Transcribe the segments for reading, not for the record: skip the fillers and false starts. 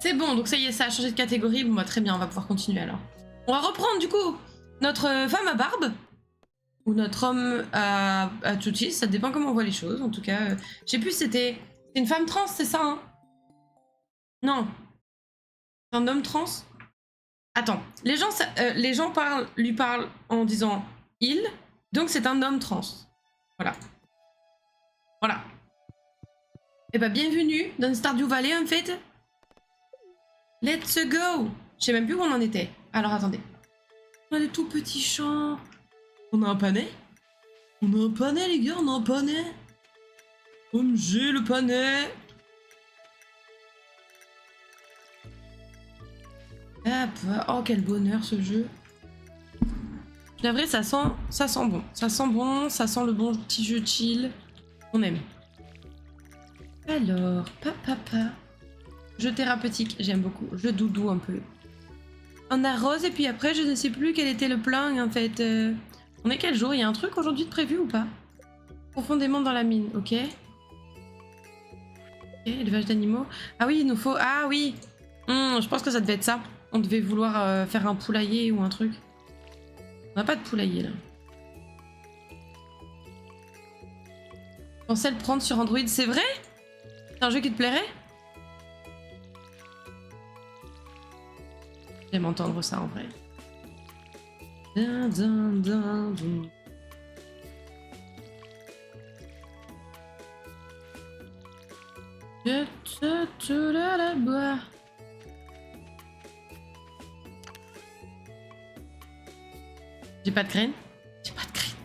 C'est bon, donc ça y est, ça a changé de catégorie. Bon, bah, très bien, on va pouvoir continuer alors. On va reprendre du coup notre femme à barbe. Ou notre homme à toutis, ça dépend comment on voit les choses. En tout cas, je sais plus, c'était une femme trans, c'est ça, hein? Non. Un homme trans? Attends, les gens lui parlent en disant il, donc c'est un homme trans. Voilà. Voilà. Et bah bienvenue dans Stardew Valley en fait. Let's go. Je sais même plus où on en était. Alors attendez. On a des tout petits champs. On a un panais. On a un panais les gars, on a un panais. OMG le panais. Hop. Oh quel bonheur ce jeu. La vraie ça sent bon. Ça sent bon, ça sent le bon petit jeu chill. On aime. Alors, papa. Jeu thérapeutique, j'aime beaucoup. Jeu doudou un peu. On arrose et puis après je ne sais plus quel était le plan en fait. On est quel jour? Il y a un truc aujourd'hui de prévu ou pas? Profondément dans la mine, ok. Ok, élevage d'animaux. Ah oui, il nous faut... Ah oui, je pense que ça devait être ça. On devait vouloir faire un poulailler ou un truc. On n'a pas de poulailler là. Je pensais le prendre sur Android, c'est vrai? C'est un jeu qui te plairait? J'aime entendre ça en vrai. Dun, dun, dun, dun. J'ai pas de graines. J'ai pas de graines.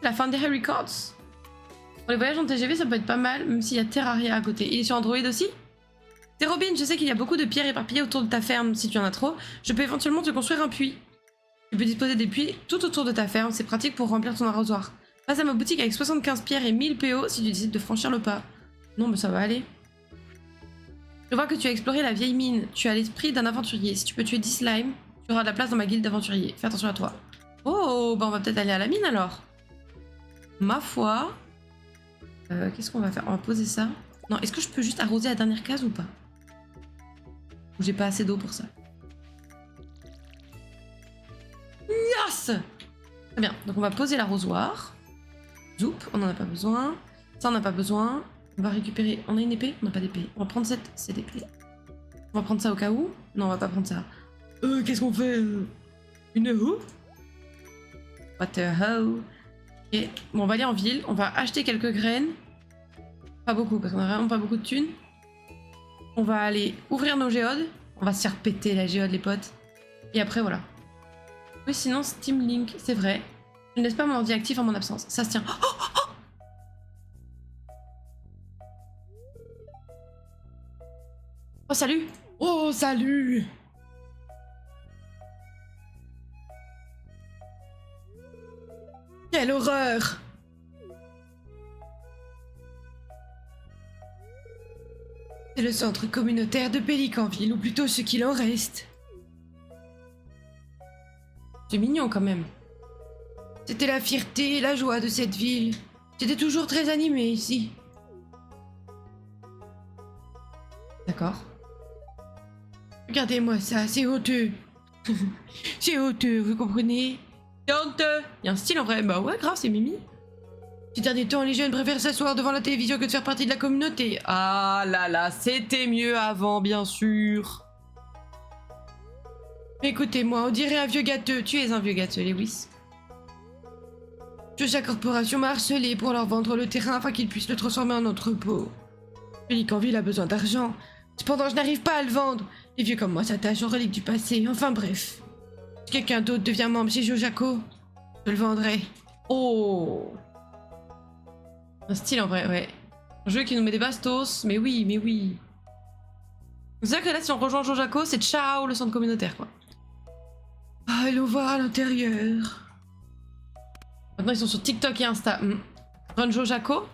La fin des Harry Records. Pour les voyages en TGV, ça peut être pas mal, même s'il y a Terraria à côté. Il est sur Android aussi? C'est Robin, je sais qu'il y a beaucoup de pierres éparpillées autour de ta ferme. Si tu en as trop, je peux éventuellement te construire un puits. Tu peux disposer des puits tout autour de ta ferme, c'est pratique pour remplir ton arrosoir. Passe à ma boutique avec 75 pierres et 1000 PO si tu décides de franchir le pas. Non, mais ça va aller. Je vois que tu as exploré la vieille mine. Tu as l'esprit d'un aventurier. Si tu peux tuer 10 slimes, tu auras de la place dans ma guilde d'aventuriers. Fais attention à toi. Oh, bah on va peut-être aller à la mine alors. Ma foi. Qu'est-ce qu'on va faire? On va poser ça. Non, est-ce que je peux juste arroser la dernière case ou pas? Ou j'ai pas assez d'eau pour ça? Yes! Très bien, donc on va poser l'arrosoir. Zoup, on en a pas besoin. Ça, on n'a pas besoin. On va récupérer... On a une épée? On n'a pas d'épée. On va prendre cette épée. On va prendre ça au cas où. Non, on va pas prendre ça. Qu'est-ce qu'on fait? Une hoe? What a hoe? Ok, bon, on va aller en ville. On va acheter quelques graines. Pas beaucoup, parce qu'on a vraiment pas beaucoup de thunes. On va aller ouvrir nos géodes. On va se faire péter la géode, les potes. Et après, voilà. Oui, sinon, Steam Link, c'est vrai. Je ne laisse pas mon ordi actif en mon absence. Ça se tient. Oh, salut! Oh, salut! Quelle horreur! C'est le centre communautaire de Pélicanville, ou plutôt ce qu'il en reste. C'est mignon quand même. C'était la fierté et la joie de cette ville. J'étais toujours très animée ici. D'accord. Regardez-moi ça, c'est honteux. C'est honteux, vous comprenez? C'est honteux. Il y a un style en vrai. Bah ouais, grave, c'est Mimi. Ces derniers temps, les jeunes préfèrent s'asseoir devant la télévision que de faire partie de la communauté. Ah là là, c'était mieux avant, bien sûr. Écoutez-moi, on dirait un vieux gâteux. Tu es un vieux gâteux, Lewis. Chaque corporation m'a harcelé pour leur vendre le terrain afin qu'ils puissent le transformer en entrepôt. Pélicanville a besoin d'argent. Cependant, je n'arrive pas à le vendre. Les vieux comme moi s'attachent aux reliques du passé. Enfin bref. Si quelqu'un d'autre devient membre chez Jojako, je le vendrai. Oh! Un style en vrai, ouais. Un jeu qui nous met des bastos, mais oui, mais oui. C'est-à-dire que là, si on rejoint Jojako, c'est ciao le centre communautaire, quoi. Ah, allons voir à l'intérieur. Maintenant, ils sont sur TikTok et Insta. Run Jojako?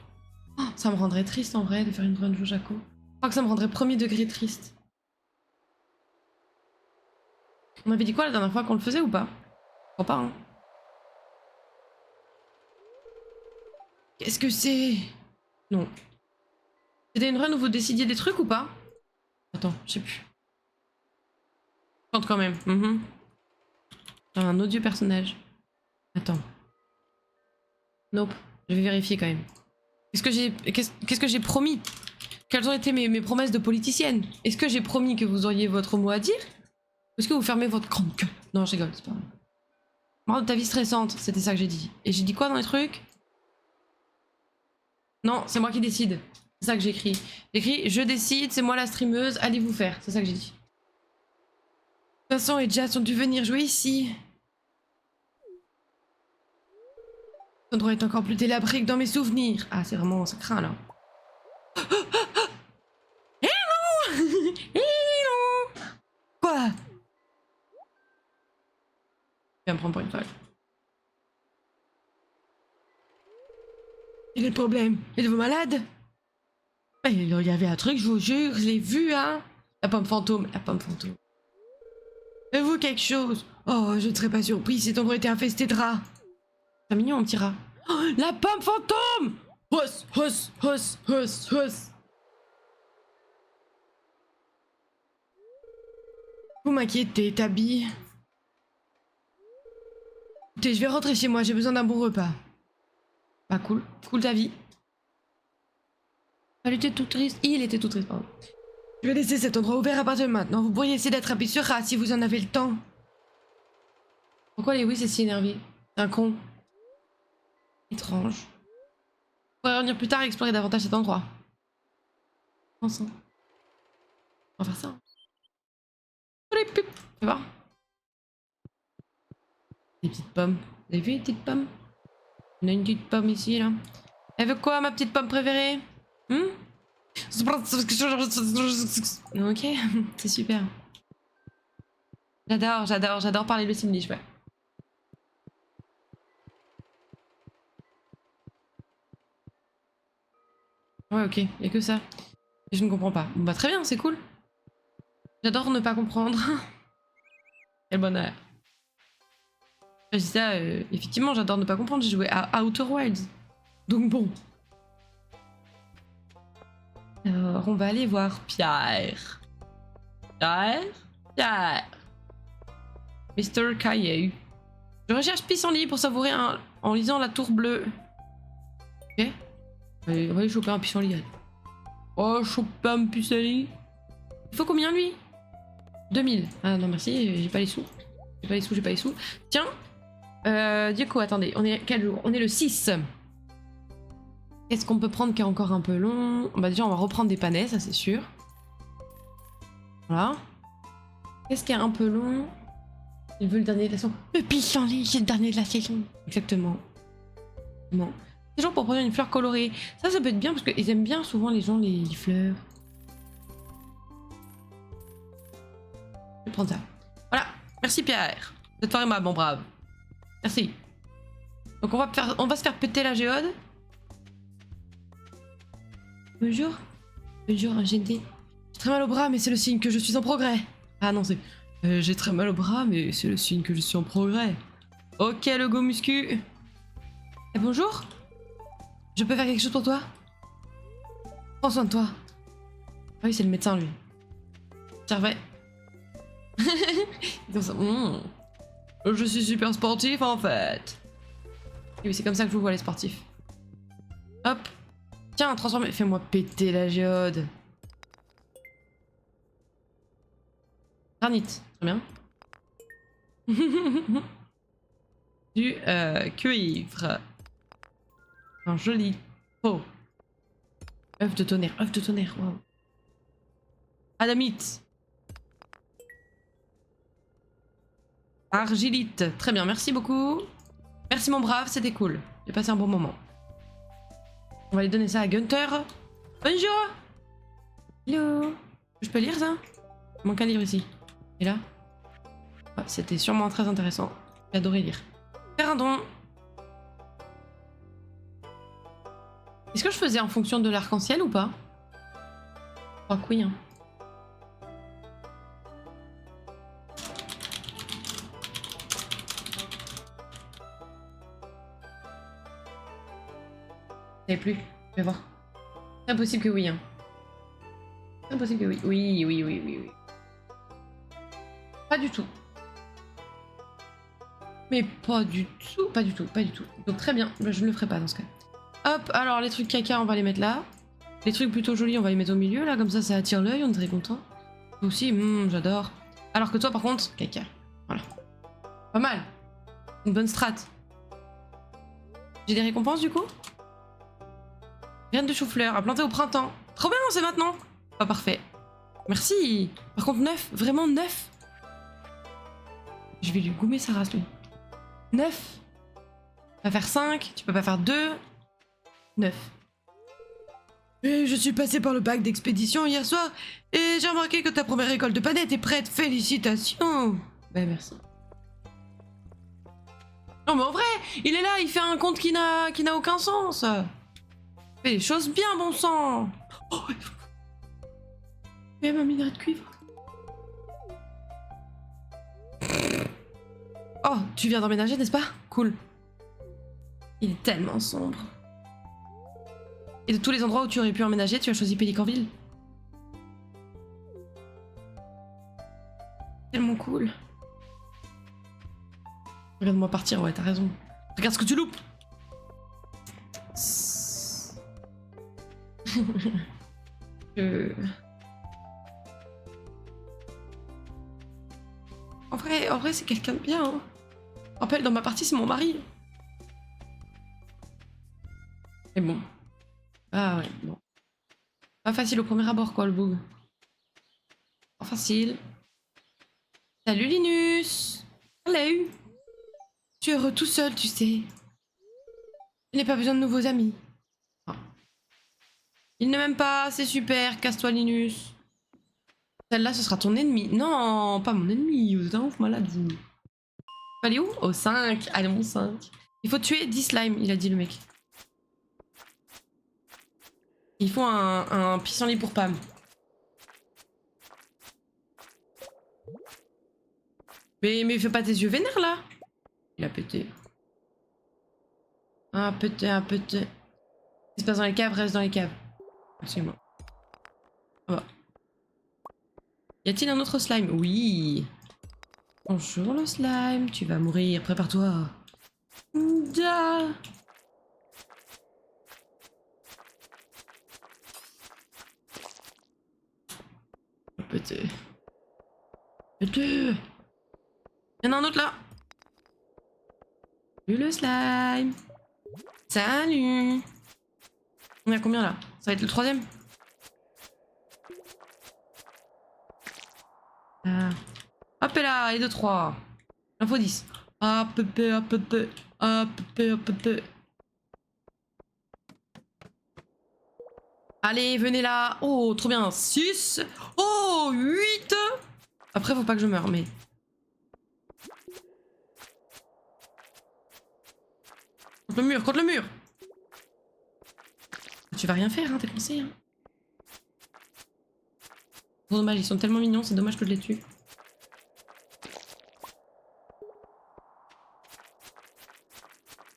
Oh, ça me rendrait triste en vrai de faire une run Jojako. Je crois que ça me rendrait premier degré triste. On avait dit quoi la dernière fois qu'on le faisait ou pas? Je crois pas, hein. Qu'est-ce que c'est? Non. C'était une run où vous décidiez des trucs ou pas? Attends, je sais plus. Je chante quand même. Un odieux personnage. Attends. Nope. Je vais vérifier quand même. Qu'est-ce que j'ai promis? Quelles ont été mes promesses de politicienne? Est-ce que j'ai promis que vous auriez votre mot à dire? Ou est-ce que vous fermez votre grande gueule? Non, je rigole, c'est pas vrai. Marre de ta vie stressante, c'était ça que j'ai dit. Et j'ai dit quoi dans les trucs? Non, c'est moi qui décide. C'est ça que j'ai écrit. J'ai écrit, je décide, c'est moi la streameuse, allez vous faire. C'est ça que j'ai dit. De toute façon, et Jazz ont dû venir jouer ici. Cet endroit est encore plus délabré que dans mes souvenirs. Ah, c'est vraiment, ça craint là. Hello. Hello. Quoi? Je vais me prendre pour une folle. Quel est le problème? Êtes-vous malade? Il y avait un truc, je vous jure, je l'ai vu, hein. La pomme fantôme, la pomme fantôme. Faites-vous quelque chose? Oh, je ne serais pas surpris si cet endroit était infesté de rats. C'est mignon, un petit rat. Oh, la pomme fantôme! Hos, hos, hos, hos, hos. Vous m'inquiétez, Tabi. Écoutez, je vais rentrer chez moi, j'ai besoin d'un bon repas. Bah cool, cool ta vie. Elle était toute triste. Il était tout triste, pardon. Je vais laisser cet endroit ouvert à partir de maintenant. Vous pourriez essayer d'attraper ce rat si vous en avez le temps. Pourquoi Lewis est si énervé? C'est un con. Étrange. On pourrait revenir plus tard et explorer davantage cet endroit. Ensemble. On va faire ça. Fais voir. Des petites pommes. Vous avez vu les petites pommes? On a une petite pomme ici, là. Elle veut quoi, ma petite pomme préférée? Ok, c'est super. J'adore parler le Simlish, ouais. Ouais, ok, y'a que ça. Et je ne comprends pas. Bon, bah très bien, c'est cool. J'adore ne pas comprendre. Quel bonheur. Je dis ça, effectivement, j'adore ne pas comprendre. J'ai joué à Outer Wilds. Donc bon. Alors, on va aller voir Pierre. Pierre. Mr. Caillou. Je recherche pissenlit pour savourer en lisant la tour bleue. Ok. Allez, on va aller choper un pissenlit. Allez. Oh, choper un pissenlit. Il faut combien, lui? 2000. Ah non, merci, j'ai pas les sous. J'ai pas les sous. Tiens. Du coup, attendez, on est quel jour? On est le 6. Qu'est-ce qu'on peut prendre qui est encore un peu long? Bah déjà, on va reprendre des panais, ça c'est sûr. Voilà. Qu'est-ce qui est un peu long? Il veut le dernier de la saison. Le pissenlit, c'est le dernier de la saison. Exactement. Non. C'est genre pour prendre une fleur colorée. Ça peut être bien parce qu'ils aiment bien souvent les gens les fleurs. Je vais prendre ça. Voilà. Merci Pierre. Cette soirée aimable, mon brave. Merci. Donc on va se faire péter la géode. Bonjour. Bonjour, un GD. J'ai très mal au bras, mais c'est le signe que je suis en progrès. Ah non, c'est... j'ai très mal au bras, mais c'est le signe que je suis en progrès. Ok, le go muscu. Et bonjour. Je peux faire quelque chose pour toi? Prends soin de toi. Ah oui, c'est le médecin, lui. Servait. Comme ça. Je suis super sportif, en fait. Et oui, c'est comme ça que je vous vois, les sportifs. Hop. Tiens, transformé. Fais-moi péter la géode. Granit. Très bien. Du cuivre. Un joli pot. Œuf de tonnerre. Wow. Adamite. Argilite. Très bien, merci beaucoup. Merci mon brave, c'était cool. J'ai passé un bon moment. On va aller donner ça à Gunther. Bonjour. Hello. Je peux lire ça? Il manque un livre ici. Et là? Ah, c'était sûrement très intéressant. J'ai adoré lire. Faire un don. Est-ce que je faisais en fonction de l'arc-en-ciel ou pas? Je crois que oui, hein. Je sais plus. Je vais voir. C'est impossible que oui, hein. C'est impossible que oui. Oui, oui, oui, oui, oui. Pas du tout. Mais pas du tout, pas du tout, pas du tout. Donc très bien, je ne le ferai pas dans ce cas. Hop, alors les trucs caca, on va les mettre là. Les trucs plutôt jolis, on va les mettre au milieu, là, comme ça attire l'œil, on est très content. Toi aussi, j'adore. Alors que toi, par contre, caca. Voilà. Pas mal. Une bonne strat. J'ai des récompenses, du coup? Graines de chou-fleur, à planter au printemps. Trop bien, c'est maintenant. Pas parfait. Merci. Par contre, 9, vraiment 9. Je vais lui goumer sa race, lui. 9. Tu peux pas faire 5, tu peux pas faire 2. 9. Et je suis passé par le bac d'expédition hier soir et j'ai remarqué que ta première récolte de panettes est prête. Félicitations. Ben merci. Non mais en vrai, il est là, il fait un compte qui n'a aucun sens. Il fait les choses bien, bon sang. Oh, même un minerai de cuivre. Oh, tu viens d'emménager, n'est-ce pas? Cool. Il est tellement sombre. Et de tous les endroits où tu aurais pu emménager, tu as choisi Pélicanville. Tellement cool. Regarde-moi partir, ouais, t'as raison. Regarde ce que tu loupes. En vrai, c'est quelqu'un de bien. Hein. Rappelle, dans ma partie, c'est mon mari. Mais bon. Ah ouais, bon. Pas facile au premier abord, quoi, le bug. Pas facile. Salut Linus. Hello. Tu es heureux tout seul, tu sais. Je n'ai pas besoin de nouveaux amis. Oh. Il ne m'aime pas, c'est super, casse-toi Linus. Celle-là, ce sera ton ennemi. Non, pas mon ennemi, vous êtes un ouf malade, vous. Faut aller où? Au 5. Allez, mon 5. Il faut tuer 10 slimes, il a dit le mec. Il faut un pissenlit pour Pam. Mais fais pas tes yeux vénères là. Il a pété. Un pété, un pété. Ce qui se passe dans les caves reste dans les caves. Absolument. Ah bah. Y a-t-il un autre slime? Oui. Bonjour le slime, tu vas mourir, prépare-toi. Da. Pété. Pété. Il y en a un autre là. Salut le slime. Salut. On est à combien là? Ça va être le 3e? Ah. Hop là, et 2, 3. Info 10. Hop, hop, hop, hop, hop, hop, hop. Allez, venez là. Oh, trop bien. 6. Oh, 8. Après, faut pas que je meure, mais... Contre le mur, contre le mur. Tu vas rien faire, hein, t'es coincé. Hein. Dommage, ils sont tellement mignons, c'est dommage que je les tue.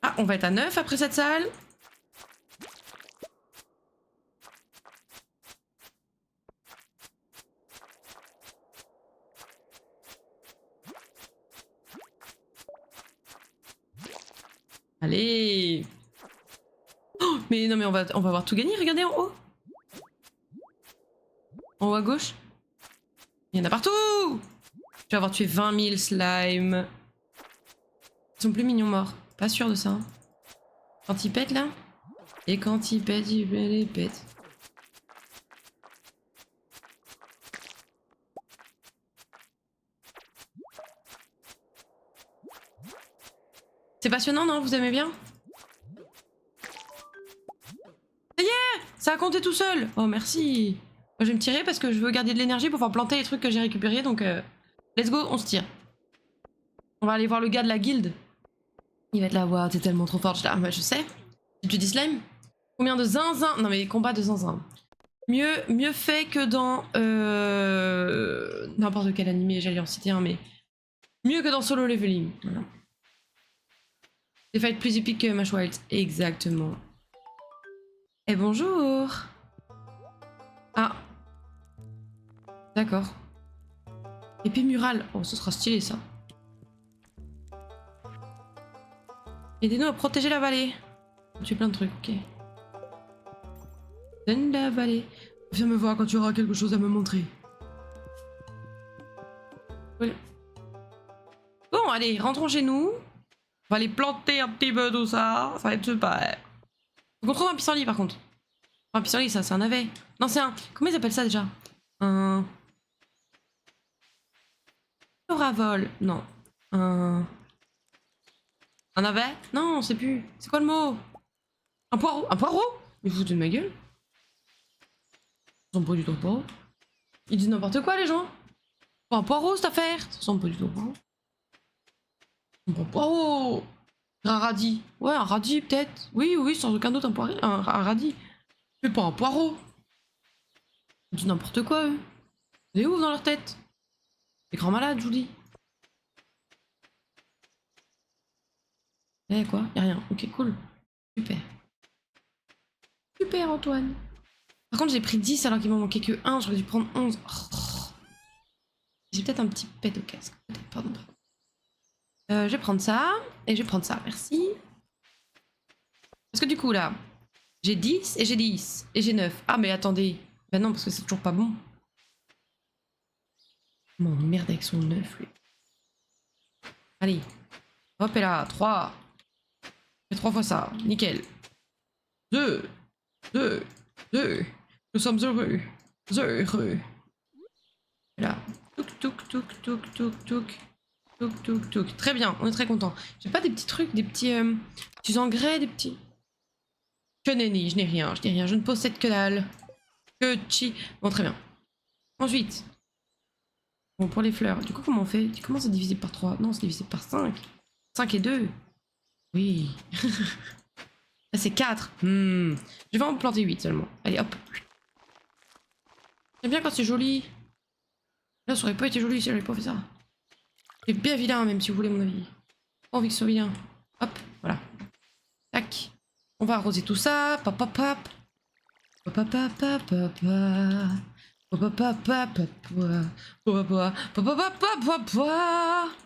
Ah, on va être à 9 après cette salle. Allez. Oh, mais non, mais on va avoir tout gagné, regardez en haut. En haut à gauche. Il y en a partout. Je vais avoir tué 20 000 slimes. Ils sont plus mignons morts. Pas sûr de ça. Hein. Quand ils pètent là. Et quand ils pètent, ils les pètent. C'est passionnant, non? Vous aimez bien? Ça y est! Ça a compté tout seul! Oh, merci! Moi, je vais me tirer parce que je veux garder de l'énergie pour pouvoir planter les trucs que j'ai récupérés, donc let's go, on se tire. On va aller voir le gars de la guilde. Il va être là, waouh, t'es tellement trop forte. Ah, bah, je sais. Tu dis slime? Combien de zinzin? Non, mais les combats de zinzin. Mieux fait que dans n'importe quel animé, j'allais en citer un, mais mieux que dans Solo Leveling. Voilà. Des fights plus épiques que Mash Wild. Exactement. Et bonjour. Ah. D'accord. Épée murale. Oh, ce sera stylé ça. Aidez-nous à protéger la vallée. Tu as plein de trucs, ok. Donne la vallée. Viens me voir quand tu auras quelque chose à me montrer. Voilà. Bon, allez, rentrons chez nous. On va aller planter un petit peu tout ça. Ça va être super. Faut qu'on trouve un pissenlit par contre. Un pissenlit, ça, c'est un navet. Non, c'est un. Comment ils appellent ça déjà? Un. Oravol. Non. Un. Un navet? Non, on sait plus. C'est quoi le mot? Un poireau? Un poireau? Mais vous foutez de ma gueule? Ça ressemble pas du tout au poireau. Ils disent n'importe quoi, les gens. Pas un poireau, cette affaire. Ça ressemble pas du tout au poireau. Un poireau. Un radis. Ouais, un radis, peut-être. Oui, oui, sans aucun doute, un radis. Mais pas un poireau. Ils disent n'importe quoi, eux. Ils sont ouf dans leur tête. Des grands malades, je vous dis. Eh, quoi? Y'a rien. Ok, cool. Super. Super, Antoine. Par contre, j'ai pris 10 alors qu'il m'en manquait que 1. J'aurais dû prendre 11. Oh. J'ai peut-être un petit pet au casque. Pardon. Je vais prendre ça. Et je vais prendre ça. Merci. Parce que du coup, là, j'ai 10 et j'ai 10. Et j'ai 9. Ah, mais attendez. Ben non, parce que c'est toujours pas bon. Mon merde avec son 9, lui. Allez. Hop, et là. 3. Et 3 fois ça. Nickel. 2. 2. 2. Nous sommes heureux. Heureux. Et là. Touk, touk, touk, touk, touk, touk. Touk, touk, touk. Très bien, on est très content. J'ai pas des petits trucs, des petits engrais, des petits... Que nenni, je n'ai rien, je n'ai rien. Je ne possède que dalle. Que chi. Bon, très bien. Ensuite. Bon, pour les fleurs. Du coup, comment on fait? Comment c'est divisé par 3? Non, c'est divisé par 5. 5 et 2. Oui. Là, c'est 4. Je vais en planter 8 seulement. Allez, hop. J'aime bien quand c'est joli. Là, ça aurait pas été joli si j'avais pas fait ça. C'est bien vilain, même si vous voulez mon avis. Pas envie que ce soit vilain. Hop, voilà. Tac. On va arroser tout ça. Pap, pap, pap. Pap, pap, pap, pap, pap. Pap, pap, pap, pap, pap.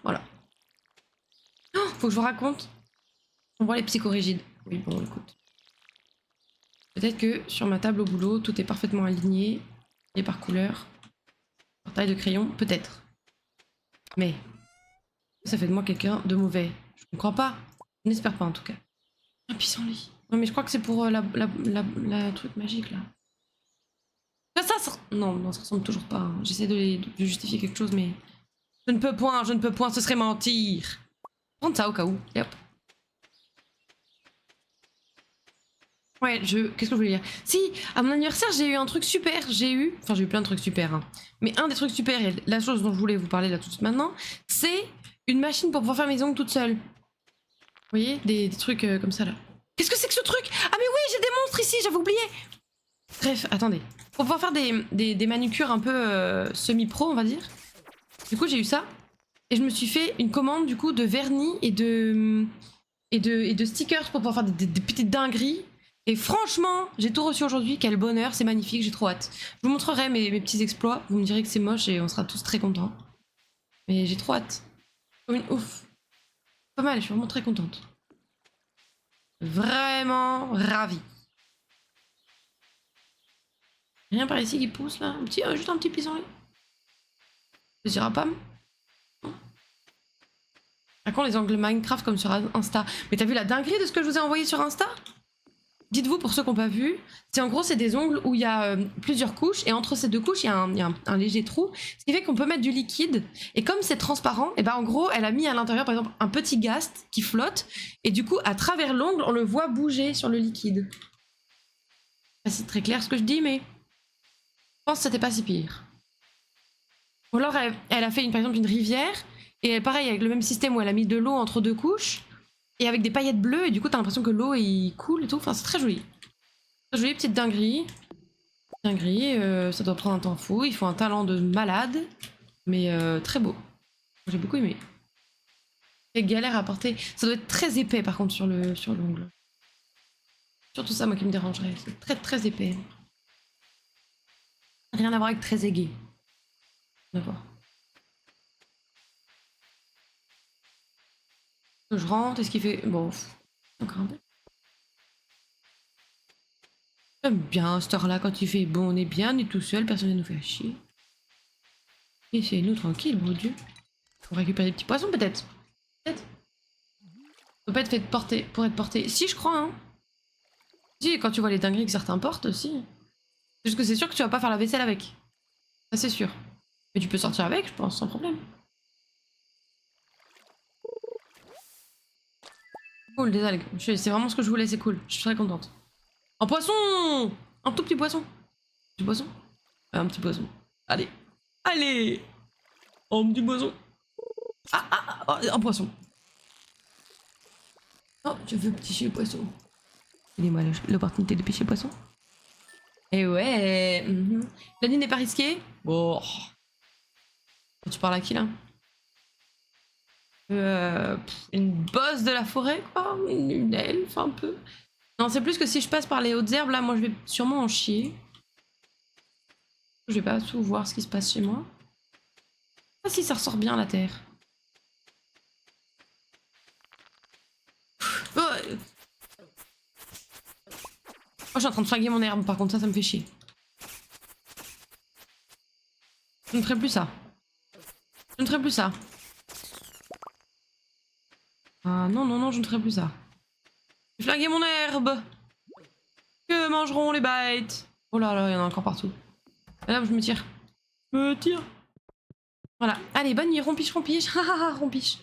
Voilà. Oh, faut que je vous raconte. On voit les psychorigides. Oui, bon, écoute. Peut-être que sur ma table au boulot, tout est parfaitement aligné. Et par couleur. Par taille de crayon, peut-être. Mais ça fait de moi quelqu'un de mauvais. Je ne crois pas. Je n'espère pas en tout cas. Un pissenlit. Non mais je crois que c'est pour la truc magique là. Non, non, ça ressemble toujours pas. Hein. J'essaie de justifier quelque chose mais... Je ne peux point, ce serait mentir. Prendre ça au cas où. Et hop. Ouais, qu'est-ce que je voulais dire? Si, à mon anniversaire, j'ai eu un truc super. Enfin, j'ai eu plein de trucs super. Hein. Mais un des trucs super, et la chose dont je voulais vous parler là tout de suite maintenant, c'est une machine pour pouvoir faire mes ongles toute seule. Vous voyez, des trucs comme ça là. Qu'est-ce que c'est que ce truc? Ah mais oui, j'ai des monstres ici, j'avais oublié. Bref, attendez. Pour pouvoir faire des manucures un peu semi-pro, on va dire. Du coup, j'ai eu ça. Et je me suis fait une commande du coup de vernis et de stickers pour pouvoir faire des petites dingueries. Et franchement, j'ai tout reçu aujourd'hui. Quel bonheur, c'est magnifique, j'ai trop hâte. Je vous montrerai mes petits exploits. Vous me direz que c'est moche et on sera tous très contents. Mais j'ai trop hâte. Comme une ouf. Pas mal, je suis vraiment très contente. Vraiment ravie. Rien par ici qui pousse là? Juste un petit pissenlit. Ça ira pas? À quand les angles Minecraft comme sur Insta? Mais t'as vu la dinguerie de ce que je vous ai envoyé sur Insta? Dites-vous pour ceux qui n'ont pas vu, c'est en gros c'est des ongles où il y a plusieurs couches et entre ces deux couches il y a un léger trou, ce qui fait qu'on peut mettre du liquide et comme c'est transparent, et ben en gros elle a mis à l'intérieur par exemple un petit gast qui flotte et du coup à travers l'ongle on le voit bouger sur le liquide. C'est très clair ce que je dis mais je pense que c'était pas si pire. Ou alors elle a fait par exemple une rivière et pareil avec le même système où elle a mis de l'eau entre deux couches. Et avec des paillettes bleues, et du coup t'as l'impression que l'eau il coule et tout, enfin c'est très joli. Très joli, petite dinguerie. Dinguerie, ça doit prendre un temps fou, il faut un talent de malade, mais très beau. J'ai beaucoup aimé. Et galère à porter, ça doit être très épais par contre sur l'ongle. Surtout ça moi qui me dérangerait, c'est très très épais. Rien à voir avec très aigué. On va voir. Je rentre, est-ce qu'il fait... Bon, encore un peu. J'aime bien cette heure-là quand il fait bon, on est bien, on est tout seul, personne ne nous fait chier. Laissez-nous tranquille, mon dieu. Pour récupérer des petits poissons, peut-être. Peut-être. Faut pas être fait porter pour être porté. Si, je crois, hein. Si, quand tu vois les dingueries que certains portent aussi. C'est juste que c'est sûr que tu vas pas faire la vaisselle avec. Ça, c'est sûr. Mais tu peux sortir avec, je pense, sans problème. Cool, des algues. C'est vraiment ce que je voulais, c'est cool. Je suis très contente. Un poisson! Un tout petit poisson. Un petit poisson? Un petit poisson. Allez. Allez! Un petit poisson. Un poisson. Oh, je veux pêcher le poisson. Donnez-moi l'opportunité de pêcher le poisson. Et ouais. La nuit n'est pas risquée. Bon. Tu parles à qui là? Une bosse de la forêt, quoi. Une elfe, un peu. Non, c'est plus que si je passe par les hautes herbes, là, moi, je vais sûrement en chier. Je vais pas tout voir ce qui se passe chez moi. Ah si, ça ressort bien, la terre. Oh, je suis en train de flinguer mon herbe, par contre, ça me fait chier. Je ne ferai plus ça. Je ne ferai plus ça. Ah non, non, non, je ne ferai plus ça. J'ai flingué mon herbe. Que mangeront les bêtes? Oh là là, il y en a encore partout. Et là, je me tire. Je me tire. Voilà. Allez, bonne nuit, rompiche, rompiche. Rompiche.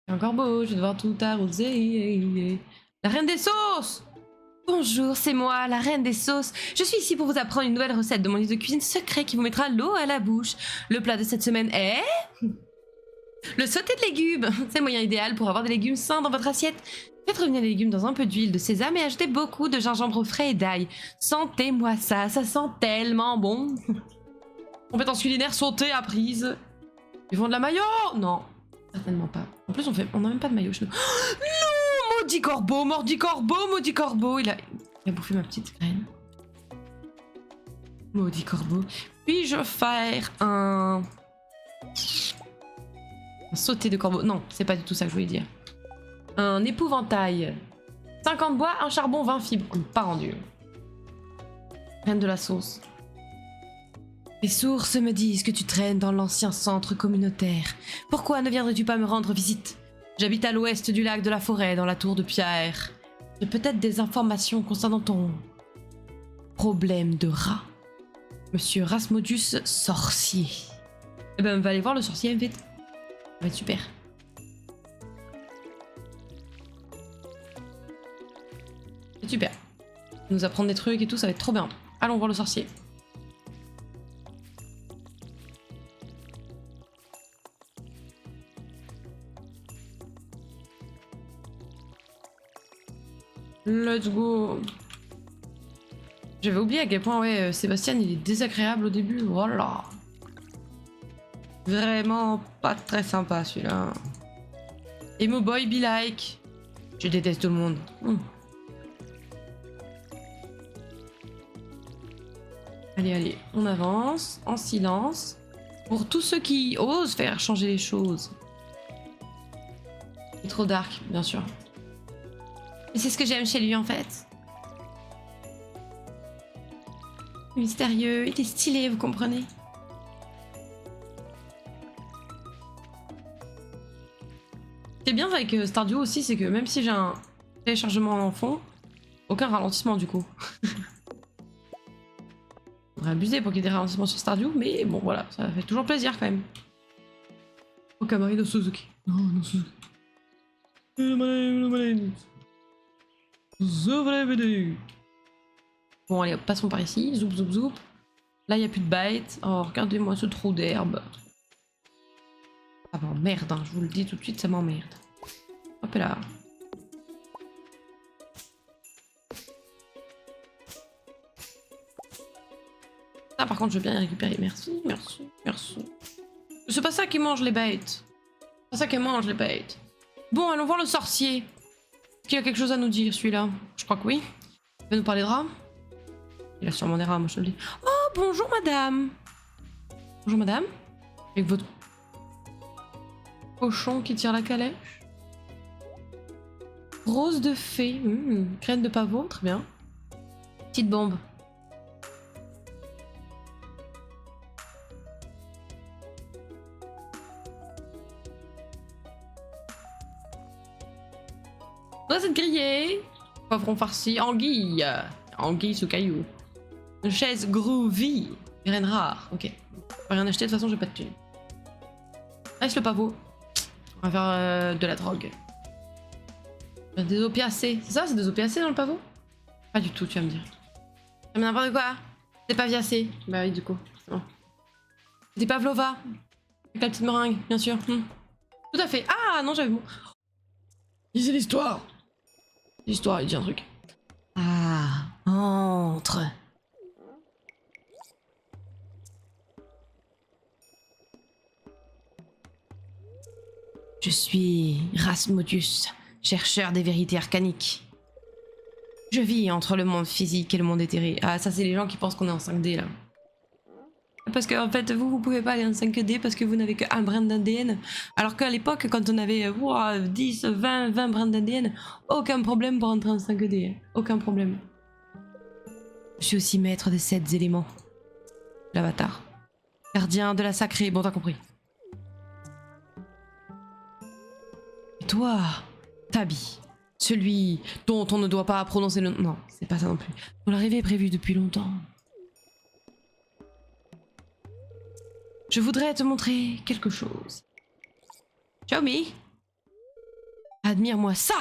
C'est encore beau, je vais devoir tout arroser. La reine des sauces! Bonjour, c'est moi, la reine des sauces. Je suis ici pour vous apprendre une nouvelle recette de mon livre de cuisine secret qui vous mettra l'eau à la bouche. Le plat de cette semaine est... le sauté de légumes. C'est le moyen idéal pour avoir des légumes sains dans votre assiette. Faites revenir les légumes dans un peu d'huile de sésame et ajoutez beaucoup de gingembre frais et d'ail. Sentez-moi ça, ça sent tellement bon. Compétence culinaire sautée apprise. Ils font de la mayo? Non, certainement pas. En plus, on n'a même pas de maillot chez nous. Non, maudit corbeau, maudit corbeau. Il a bouffé ma petite graine. Maudit corbeau. Puis-je faire un sauté de corbeau? Non, c'est pas du tout ça que je voulais dire. Un épouvantail. 50 bois, un charbon, 20 fibres. Pas rendu. Reine de la sauce. Les sources me disent que tu traînes dans l'ancien centre communautaire. Pourquoi ne viendrais-tu pas me rendre visite? J'habite à l'ouest du lac de la forêt, dans la tour de pierre. J'ai peut-être des informations concernant ton problème de rat. Monsieur Rasmodus, sorcier. Eh ben, on va aller voir le sorcier vite. Ça va être super. C'est super. Il nous apprendre des trucs et tout, ça va être trop bien. Allons voir le sorcier. Let's go. J'avais oublié à quel point, ouais, Sébastien, il est désagréable au début. Voilà. Vraiment pas très sympa, celui-là. Emo boy be like. Je déteste tout le monde. Allez, allez, on avance, en silence. Pour tous ceux qui osent faire changer les choses. Il est trop dark, bien sûr. Et c'est ce que j'aime chez lui, en fait. Mystérieux, il est stylé, vous comprenez? Ce qui est bien avec Stardew aussi, c'est que même si j'ai un téléchargement en fond, aucun ralentissement du coup. On va abuser pour qu'il y ait des ralentissements sur Stardew, mais bon voilà, ça fait toujours plaisir quand même. Oh, Kamari no Suzuki. Non, non Suzuki. Bon allez, passons par ici. Zoup, zoup, zoup. Là, il n'y a plus de bêtes. Oh, regardez-moi ce trou d'herbe. Ça m'emmerde, hein, je vous le dis tout de suite, ça m'emmerde. Hop là. Ça, par contre, je veux bien les récupérer. Merci, merci, merci. C'est pas ça qui mange les bêtes. C'est pas ça qui mange les bêtes. Bon, allons voir le sorcier. Est-ce qu'il a quelque chose à nous dire, celui-là? Je crois que oui. Il va nous parler de rats. Il a sûrement des rats, moi je te le dis. Oh, bonjour madame. Bonjour madame. Avec votre cochon qui tire la calèche. Rose de fée. Graine de pavot, très bien. Petite bombe. Recette grillée. Poivron farci. Anguille. Anguille sous caillou. Une chaise groovy. Graine rare. Ok. Faut rien acheter, de toute façon j'ai pas de thune. Reste le pavot. On va faire de la drogue. Des opiacés. C'est ça, c'est des opiacés dans le pavot? Pas du tout, tu vas me dire. Mais n'importe quoi. C'est pas viacé. Bah oui, du coup. C'est bon. C'était pavlova. Avec la petite meringue, bien sûr. Tout à fait. Ah non, j'avais bon. Lisez l'histoire. L'histoire, il dit un truc. Ah, entre. Je suis Rasmodius, chercheur des vérités arcaniques. Je vis entre le monde physique et le monde éthéré. Ah, ça, c'est les gens qui pensent qu'on est en 5D, là. Parce qu'en fait, vous pouvez pas aller en 5D parce que vous n'avez qu'un brin d'ADN. Alors qu'à l'époque, quand on avait 10, 20 brins d'ADN, aucun problème pour entrer en 5D. Aucun problème. Je suis aussi maître des 7 éléments. L'avatar. Gardien de la sacrée. Bon, t'as compris. Et toi, Tabi, celui dont on ne doit pas prononcer le... Non, c'est pas ça non plus. Dont l'arrivée est prévue depuis longtemps. Je voudrais te montrer quelque chose. Xiaomi, admire-moi ça.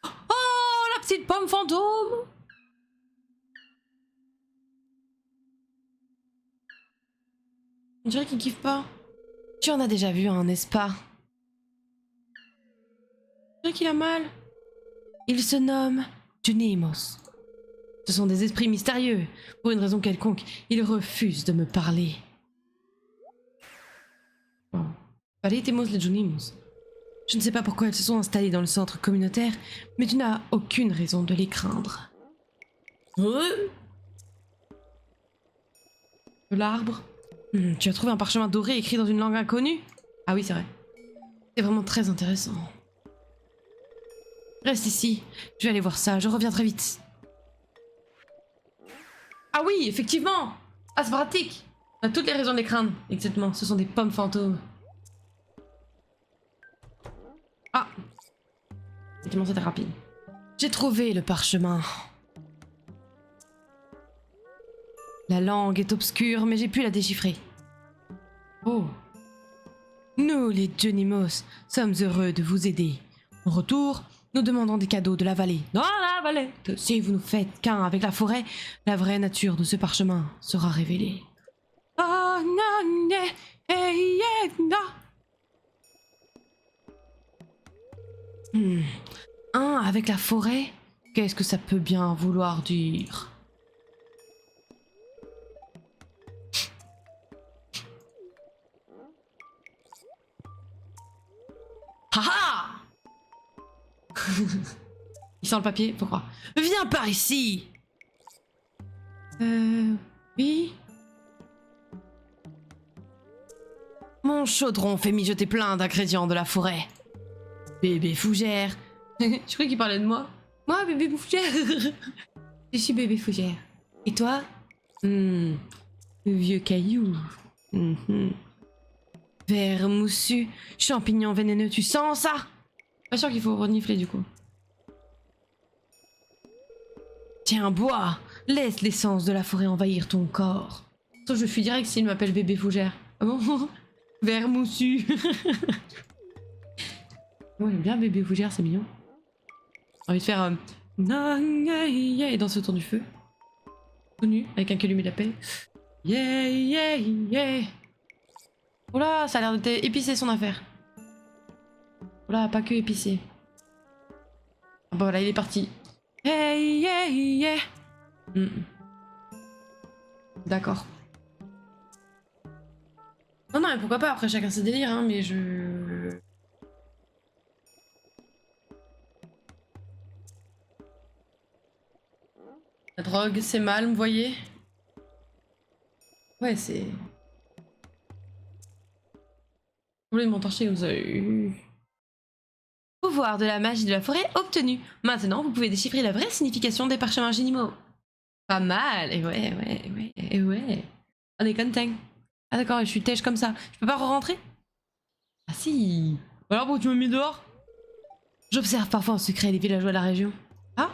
Oh, la petite pomme fantôme. On dirait qu'il kiffe pas. Tu en as déjà vu un, n'est-ce pas? On dirait qu'il a mal. Il se nomme Junimos. Ce sont des esprits mystérieux. Pour une raison quelconque, ils refusent de me parler. Bon. Palétemos les Junimos. Je ne sais pas pourquoi elles se sont installées dans le centre communautaire, mais tu n'as aucune raison de les craindre. De l'arbre. Tu as trouvé un parchemin doré écrit dans une langue inconnue? Ah oui, c'est vrai. C'est vraiment très intéressant. Reste ici, je vais aller voir ça, je reviens très vite. Ah oui, effectivement. Ah, c'est pratique. On a toutes les raisons de les craindre. Exactement, ce sont des pommes fantômes. Ah. Effectivement, c'était rapide. J'ai trouvé le parchemin. La langue est obscure, mais j'ai pu la déchiffrer. Oh. Nous, les Junimos, sommes heureux de vous aider. En retour, nous demandons des cadeaux de la vallée. Dans la vallée. Si vous ne faites qu'un avec la forêt, la vraie nature de ce parchemin sera révélée. Un avec la forêt? Qu'est-ce que ça peut bien vouloir dire? Haha. Il sent le papier, pourquoi? Viens par ici. Oui. Mon chaudron fait mijoter plein d'ingrédients de la forêt. Bébé fougère. Je croyais qu'il parlait de moi. Moi, bébé fougère. Je suis bébé fougère. Et toi? Le vieux caillou. Verre moussu, champignon vénéneux, tu sens ça? Pas sûr qu'il faut renifler du coup. Tiens, bois. Laisse l'essence de la forêt envahir ton corps. Je fuis direct s'il m'appelle bébé fougère. Ah bon? Verre moussu. Oh, j'aime bien bébé fougère, c'est mignon. J'ai envie de faire et danser autour du feu. Tout nu, avec un calumet de la paix. Yeah, yeah, yeah. Oula, ça a l'air de épicé son affaire. Oula, pas que épicé. Ah bah voilà, il est parti. Hey, yeah, yeah. D'accord. Non, non, mais pourquoi pas, après chacun ses délires, hein, mais je... La drogue, c'est mal, vous voyez? Ouais, c'est... Vous voulez m'entorcher, vous avez eu... Pouvoir de la magie de la forêt obtenu. Maintenant, vous pouvez déchiffrer la vraie signification des parchemins génimaux. Pas mal, et ouais. On est content. Ah d'accord, je suis têche comme ça. Je peux pas re-rentrer? Ah si. Alors pourquoi tu me mets dehors? J'observe parfois en secret les villageois de la région. Ah,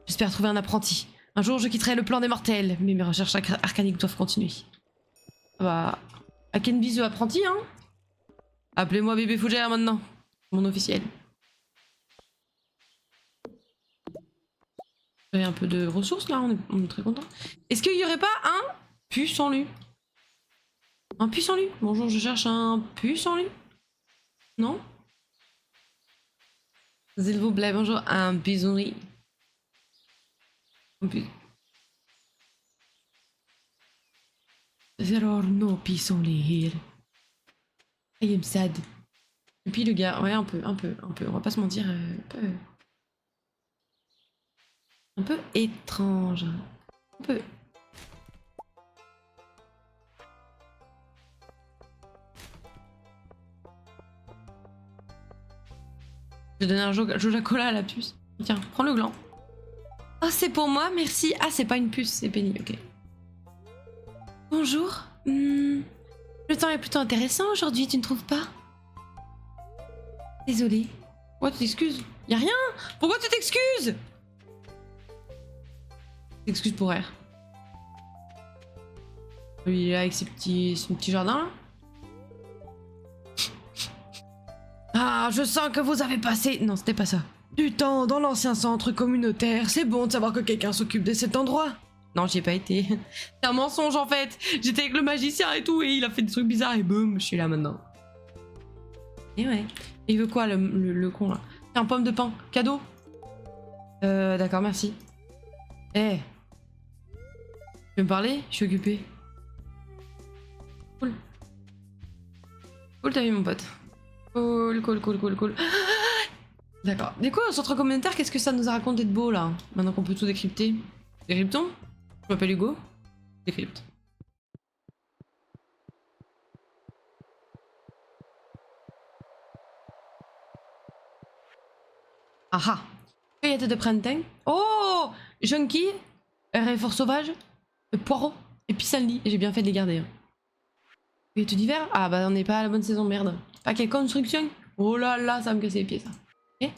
j'espère trouver un apprenti. Un jour, je quitterai le plan des mortels, mais mes recherches arcaniques doivent continuer. Bah, à quel bisou apprenti, hein? Appelez-moi bébé Fougère maintenant. Mon officiel. J'ai un peu de ressources là, on est très content. Est-ce qu'il y aurait pas un puce en lui? Un puce en lui? Bonjour, je cherche un puce en lui. Non? S'il vous plaît, bonjour, un puce en lui. Un puce. There are no peace only here. I am sad. Et puis le gars, ouais, un peu, on va pas se mentir, un peu étrange. Un peu. Je vais donner un Joja Cola à la puce. Tiens, prends le gland. Ah, oh, c'est pour moi, merci. Ah, c'est pas une puce, c'est Penny, ok. Bonjour. Le temps est plutôt intéressant aujourd'hui, tu ne trouves pas? Désolée. Pourquoi tu t'excuses? Y'a rien? Pourquoi tu t'excuses? T'excuses pour R. Lui, il est là avec son petit jardin là. Ah, je sens que vous avez passé... Non, c'était pas ça. Du temps dans l'ancien centre communautaire. C'est bon de savoir que quelqu'un s'occupe de cet endroit. Non, j'y ai pas été. C'est un mensonge en fait. J'étais avec le magicien et tout et il a fait des trucs bizarres et boum, je suis là maintenant. Et ouais. Et il veut quoi le con là? C'est un pomme de pain. Cadeau. D'accord, merci. Eh. Tu veux me parler? Je suis occupée. Cool. Cool, t'as vu mon pote. Cool. D'accord. Du coup, au centre communautaire, qu'est-ce que ça nous a raconté de beau là? Maintenant qu'on peut tout décrypter. Décryptons? Je m'appelle Hugo. Décrypte. Aha. Cueillette de printemps. Oh! Junkie. Réfort sauvage. Poireaux. Et pissenlit. J'ai bien fait de les garder. Hein. Cueillette d'hiver. Ah bah on n'est pas à la bonne saison, merde. Pas quelle construction. Oh là là, ça va me casser les pieds ça. Ok.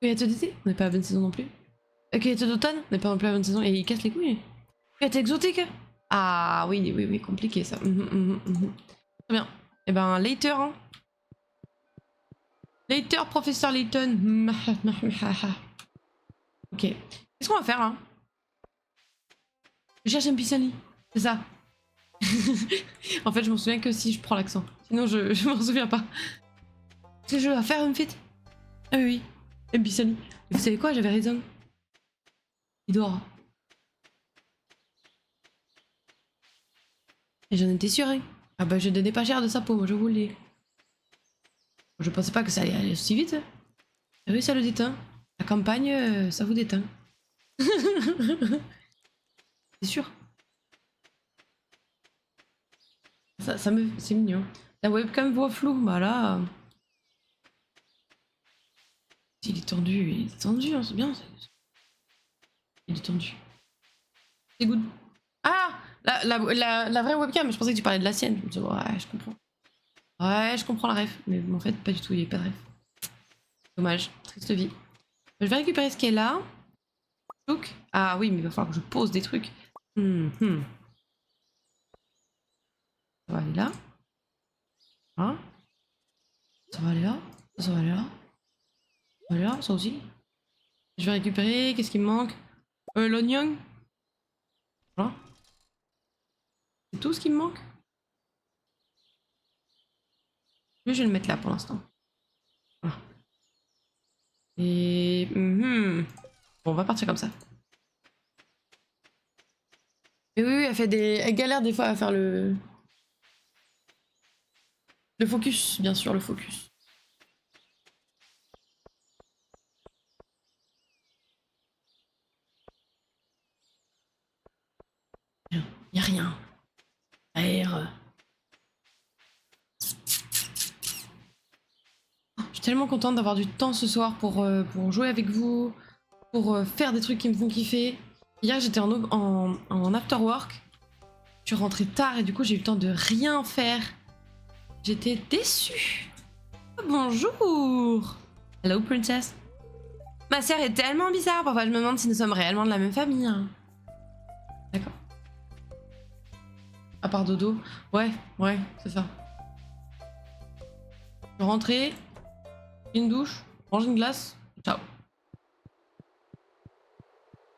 Cueillette d'été. On n'est pas à la bonne saison non plus. Cueillette d'automne. On n'est pas non plus à la bonne saison. Et il casse les couilles. Cueillette exotique. Ah oui, compliqué ça. Très bien. Et ben, later, hein. Later, professeur Layton. Ok. Qu'est-ce qu'on va faire, là? Je cherche un pissenlit. C'est ça. En fait, je m'en souviens que si je prends l'accent. Sinon, je m'en souviens pas. Est-ce que je dois faire une fête? Ah oui. Un pissenlit. Et vous savez quoi? J'avais raison. Il dort. Et j'en étais sûre, hein. Ah bah, je donnais pas cher de sa peau, moi, je vous le dis. Je pensais pas que ça allait aller aussi vite. Ah oui, ça le déteint. La campagne, ça vous déteint. C'est sûr. C'est mignon. La webcam voit flou, bah là... Il est tendu, hein, c'est bien. Il est tendu. C'est good. Ah, la vraie webcam, je pensais que tu parlais de la sienne. Je me disais, ouais, je comprends. Ouais, je comprends la ref. Mais en fait, pas du tout, il n'y a pas de ref. Dommage, triste vie. Je vais récupérer ce qui est là. Ah oui, mais il va falloir que je pose des trucs. Ça va aller là. Hein? Ça va aller là. Ça va aller là. Ça va aller là, ça aussi. Je vais récupérer, qu'est-ce qui me manque? L'oignon. Voilà. C'est tout ce qui me manque? Je vais le mettre là pour l'instant. Voilà. Et... Bon, on va partir comme ça. Et oui, elle galère des fois à faire le focus, bien sûr, le focus. Y a rien. Air. Je suis tellement contente d'avoir du temps ce soir pour jouer avec vous, pour faire des trucs qui me font kiffer. Hier j'étais en after work. Je suis rentrée tard et du coup j'ai eu le temps de rien faire. J'étais déçue. Oh, bonjour. Hello princess. Ma sœur est tellement bizarre, parfois je me demande si nous sommes réellement de la même famille. Hein. D'accord. À part dodo. Ouais, c'est ça. Je rentrer, une douche, manger une glace, ciao.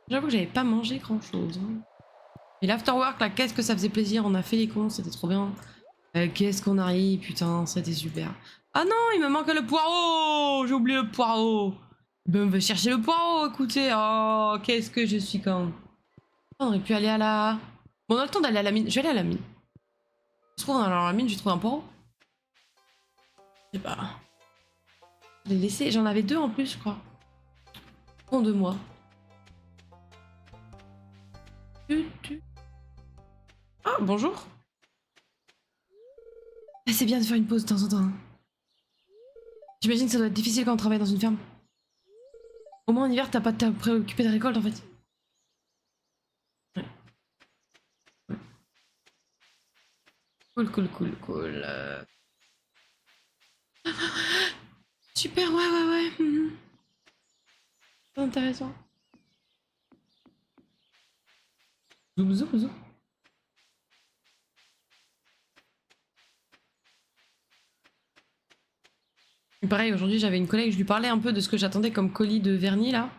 J'avoue que j'avais pas mangé grand chose. Hein. Et l'afterwork là, qu'est-ce que ça faisait plaisir, on a fait les cons, c'était trop bien. Qu'est-ce qu'on a ri, putain, c'était super. Ah non, il me manque le poireau. J'ai oublié le poireau. Ben on va chercher le poireau, écoutez. Oh, qu'est-ce que je suis con. On aurait pu aller à la... Bon, on a le temps d'aller à la mine. Je vais aller à la mine. Je trouve dans la mine, j'ai trouvé un poireau. Je sais pas. Je l'ai laissé, j'en avais 2 en plus, je crois. Bon, 2 mois. Ah, bonjour. Ah, c'est bien de faire une pause de temps en temps. J'imagine que ça doit être difficile quand on travaille dans une ferme. Au moins en hiver, t'as pas de te préoccuper de récolte en fait. Ouais. Cool. Super, ouais. C'est intéressant. Zoom. Et pareil, aujourd'hui j'avais une collègue, je lui parlais un peu de ce que j'attendais comme colis de vernis là.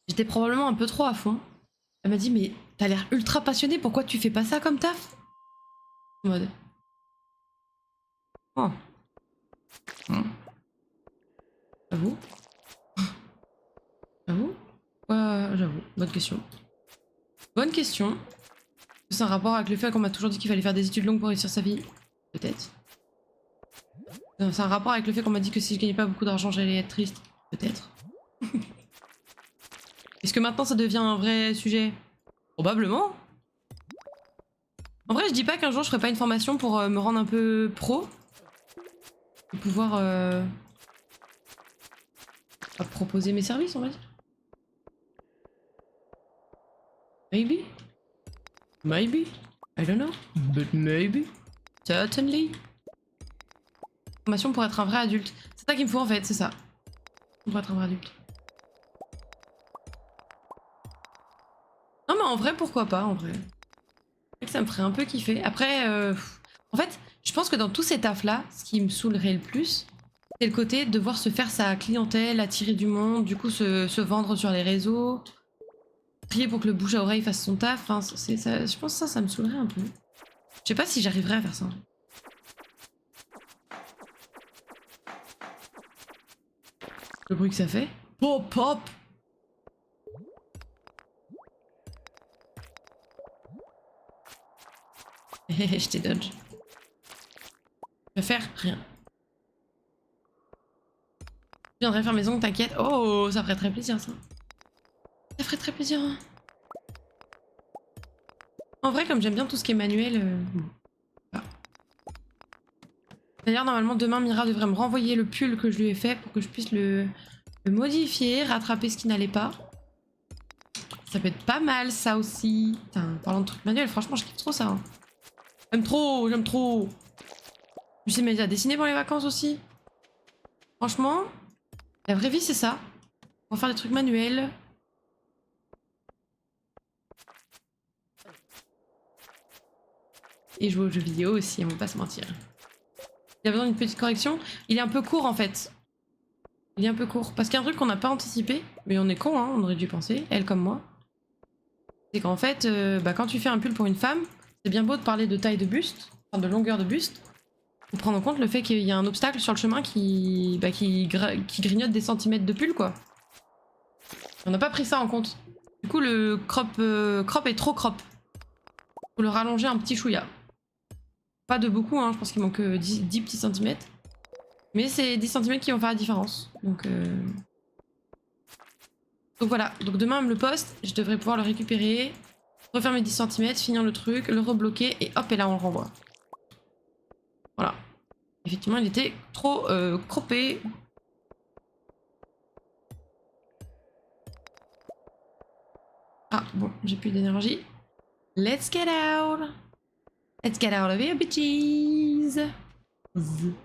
J'étais probablement un peu trop à fond. Elle m'a dit mais t'as l'air ultra passionné, pourquoi tu fais pas ça comme taf? En mode... Oh. J'avoue. J'avoue. Bonne question. C'est un rapport avec le fait qu'on m'a toujours dit qu'il fallait faire des études longues pour réussir sa vie. Peut-être. C'est un rapport avec le fait qu'on m'a dit que si je gagnais pas beaucoup d'argent, j'allais être triste. Peut-être. Est-ce que maintenant ça devient un vrai sujet? Probablement. En vrai, je dis pas qu'un jour je ferai pas une formation pour me rendre un peu pro. Et pouvoir proposer mes services, on va dire. Maybe. I don't know. But maybe. Certainly. Formation pour être un vrai adulte. C'est ça qu'il me faut en fait, c'est ça. Pour être un vrai adulte. Non mais en vrai, pourquoi pas, en vrai. C'est vrai que ça me ferait un peu kiffer. Après, en fait, je pense que dans tous ces tafs là, ce qui me saoulerait le plus, c'est le côté de devoir se faire sa clientèle, attirer du monde, du coup se vendre sur les réseaux, prier pour que le bouche à oreille fasse son taf. Enfin, je pense que ça me saoulerait un peu. Je sais pas si j'arriverais à faire ça. Le bruit que ça fait. Pop pop. Je t'ai dodge. Je vais faire rien. Je viendrai faire mes ongles, t'inquiète. Oh, ça ferait très plaisir ça. Ça ferait très plaisir. Hein. En vrai, comme j'aime bien tout ce qui est manuel. Voilà. D'ailleurs, normalement, demain, Mira devrait me renvoyer le pull que je lui ai fait pour que je puisse le modifier, rattraper ce qui n'allait pas. Ça peut être pas mal, ça aussi. Putain, parlant de trucs manuels, franchement, je kiffe trop ça. Hein. J'aime trop. Tu sais m'aider à dessiner pour les vacances aussi. Franchement, la vraie vie, c'est ça. On va faire des trucs manuels. Et jouer aux jeux vidéo aussi, on va pas se mentir. Il a besoin d'une petite correction. Il est un peu court en fait. Il est un peu court. Parce qu'il y a un truc qu'on n'a pas anticipé, mais on est con, hein, on aurait dû penser, elle comme moi. C'est qu'en fait, quand tu fais un pull pour une femme, c'est bien beau de parler de taille de buste, enfin de longueur de buste. Faut prendre en compte le fait qu'il y a un obstacle sur le chemin qui grignote des centimètres de pull, quoi. On n'a pas pris ça en compte. Du coup, le crop est trop crop. Faut le rallonger un petit chouïa. Pas de beaucoup, hein, je pense qu'il manque 10 petits centimètres. Mais c'est 10 centimètres qui vont faire la différence. Donc voilà. Donc demain, elle me le poste, je devrais pouvoir le récupérer, Refaire mes 10 cm, finir le truc, le rebloquer et hop, et là on le renvoie. Voilà. Effectivement, il était trop croppé. Ah bon, j'ai plus d'énergie. Let's get out. Let's get out of here, bitches. Il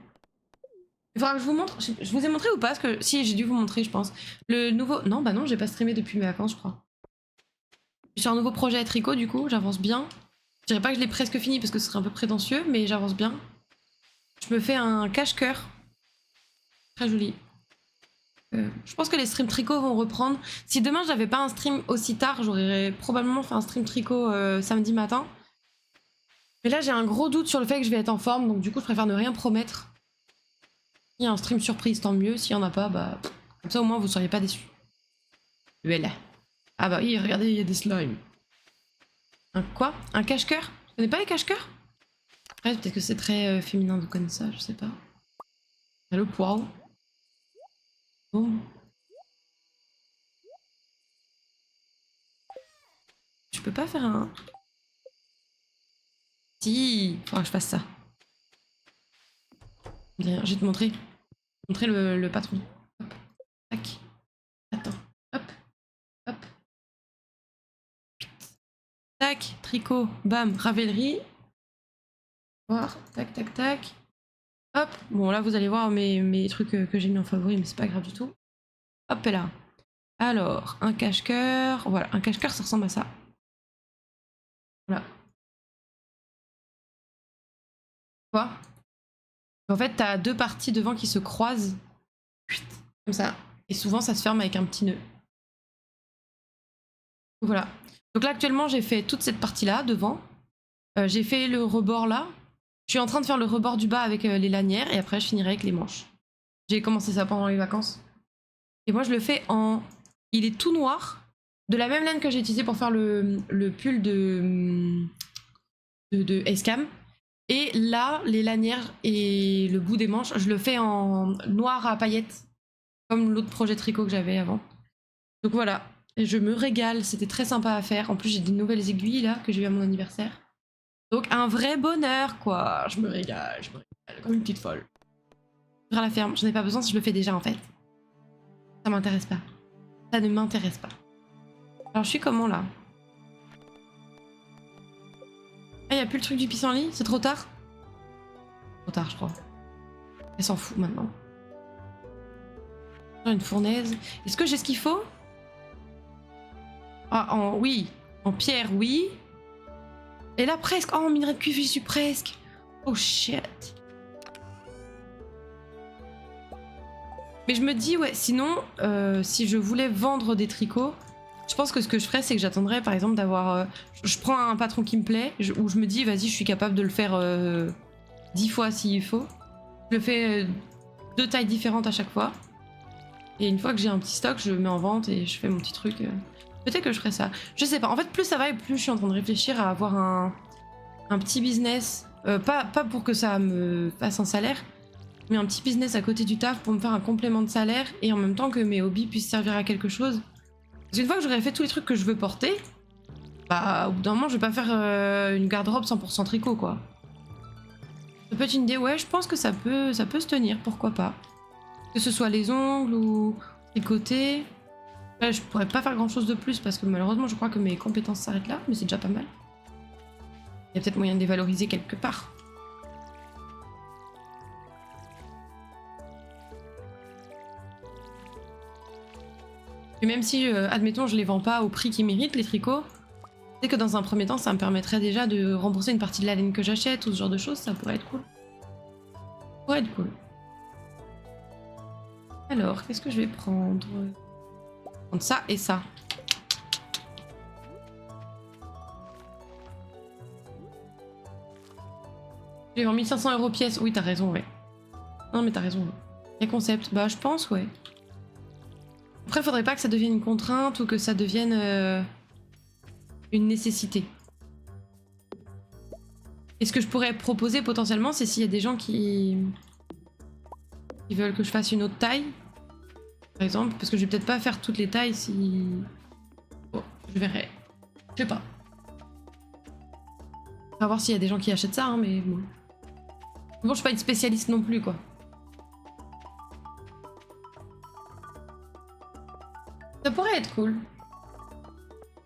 faudra que je vous montre. Je vous ai montré ou pas? Parce que si, j'ai dû vous montrer, je pense. Le nouveau. Non, bah non, j'ai pas streamé depuis mes vacances, je crois. Je suis sur un nouveau projet à tricot, du coup, j'avance bien. Je dirais pas que je l'ai presque fini parce que ce serait un peu prétentieux, mais j'avance bien. Je me fais un cache-cœur. Très joli. Je pense que les streams tricot vont reprendre. Si demain j'avais pas un stream aussi tard, j'aurais probablement fait un stream tricot samedi matin. Mais là j'ai un gros doute sur le fait que je vais être en forme, donc du coup je préfère ne rien promettre. S'il y a un stream surprise, tant mieux. S'il y en a pas, bah comme ça au moins vous seriez pas déçus. Voilà. Ah bah oui, regardez, il y a des slimes. Un quoi? Un cache-cœur? Tu connais pas les cache-cœurs? Ouais, peut-être que c'est très féminin de connaître ça, je sais pas. Allô, poireau. Bon. Je peux pas faire un... Si, faudra que je fasse ça. Bien, je vais te montrer. Montrer le patron. Hop. Tac. Attends. Hop. Hop. Tac. Tricot. Bam. Ravellerie. Voir. Tac, tac, tac. Hop. Bon, là, vous allez voir mes trucs que j'ai mis en favori, mais c'est pas grave du tout. Hop, et là. Alors, un cache-cœur. Voilà, un cache-cœur, ça ressemble à ça. Voilà. Quoi? En fait, t'as deux parties devant qui se croisent. Comme ça. Et souvent, ça se ferme avec un petit nœud. Voilà. Donc là, actuellement, j'ai fait toute cette partie-là, devant. J'ai fait le rebord là. Je suis en train de faire le rebord du bas avec les lanières. Et après, je finirai avec les manches. J'ai commencé ça pendant les vacances. Et moi, je le fais en... Il est tout noir. De la même laine que j'ai utilisé pour faire le pull de Escam. Et là, les lanières et le bout des manches, je le fais en noir à paillettes. Comme l'autre projet tricot que j'avais avant. Donc voilà. Et je me régale. C'était très sympa à faire. En plus, j'ai des nouvelles aiguilles là que j'ai eu à mon anniversaire. Donc un vrai bonheur, quoi. Je me régale comme une petite folle. À la ferme, j'en ai pas besoin si je le fais déjà en fait. Ça m'intéresse pas. Ça ne m'intéresse pas. Alors je suis comment là? Ah, y'a plus le truc du pissenlit? C'est trop tard? Trop tard, je crois. Elle s'en fout maintenant. Une fournaise. Est-ce que j'ai ce qu'il faut? Ah, oui. En pierre, oui. Et là, presque. Oh, en minerai de cuivre, j'y suis presque. Oh, shit. Mais je me dis, ouais, sinon, si je voulais vendre des tricots, je pense que ce que je ferais, c'est que j'attendrais, par exemple, d'avoir... je prends un patron qui me plaît, où je me dis, vas-y, je suis capable de le faire 10 fois s'il faut. Je le fais 2 tailles différentes à chaque fois. Et une fois que j'ai un petit stock, je mets en vente et je fais mon petit truc. Peut-être que je ferais ça. Je sais pas. En fait, plus ça va et plus je suis en train de réfléchir à avoir un petit business. Pas pour que ça me fasse un salaire, mais un petit business à côté du taf pour me faire un complément de salaire et en même temps que mes hobbies puissent servir à quelque chose. Parce qu'une fois que j'aurai fait tous les trucs que je veux porter, bah au bout d'un moment, je vais pas faire une garde-robe 100% tricot, quoi. Ça peut être une idée. Ouais, je pense que ça peut se tenir. Pourquoi pas. Que ce soit les ongles ou tricoter. Ouais, je pourrais pas faire grand chose de plus parce que malheureusement je crois que mes compétences s'arrêtent là, mais c'est déjà pas mal. Il y a peut-être moyen de les valoriser quelque part. Et même si, admettons, je les vends pas au prix qu'ils méritent, les tricots, c'est que dans un premier temps, ça me permettrait déjà de rembourser une partie de la laine que j'achète ou ce genre de choses, ça pourrait être cool. Ça pourrait être cool. Alors, qu'est-ce que je vais prendre? Prendre ça et ça. Je vais vendre 1500 € pièce. Oui, t'as raison, ouais. Non, mais t'as raison. Les concepts, bah je pense, ouais. Après, faudrait pas que ça devienne une contrainte ou que ça devienne une nécessité. Et ce que je pourrais proposer potentiellement, c'est s'il y a des gens qui veulent que je fasse une autre taille. Par exemple, parce que je vais peut-être pas faire toutes les tailles si... Bon, je verrai. Je sais pas. On va voir s'il y a des gens qui achètent ça, hein, mais bon. Bon, je suis pas une spécialiste non plus, quoi. Ça pourrait être cool.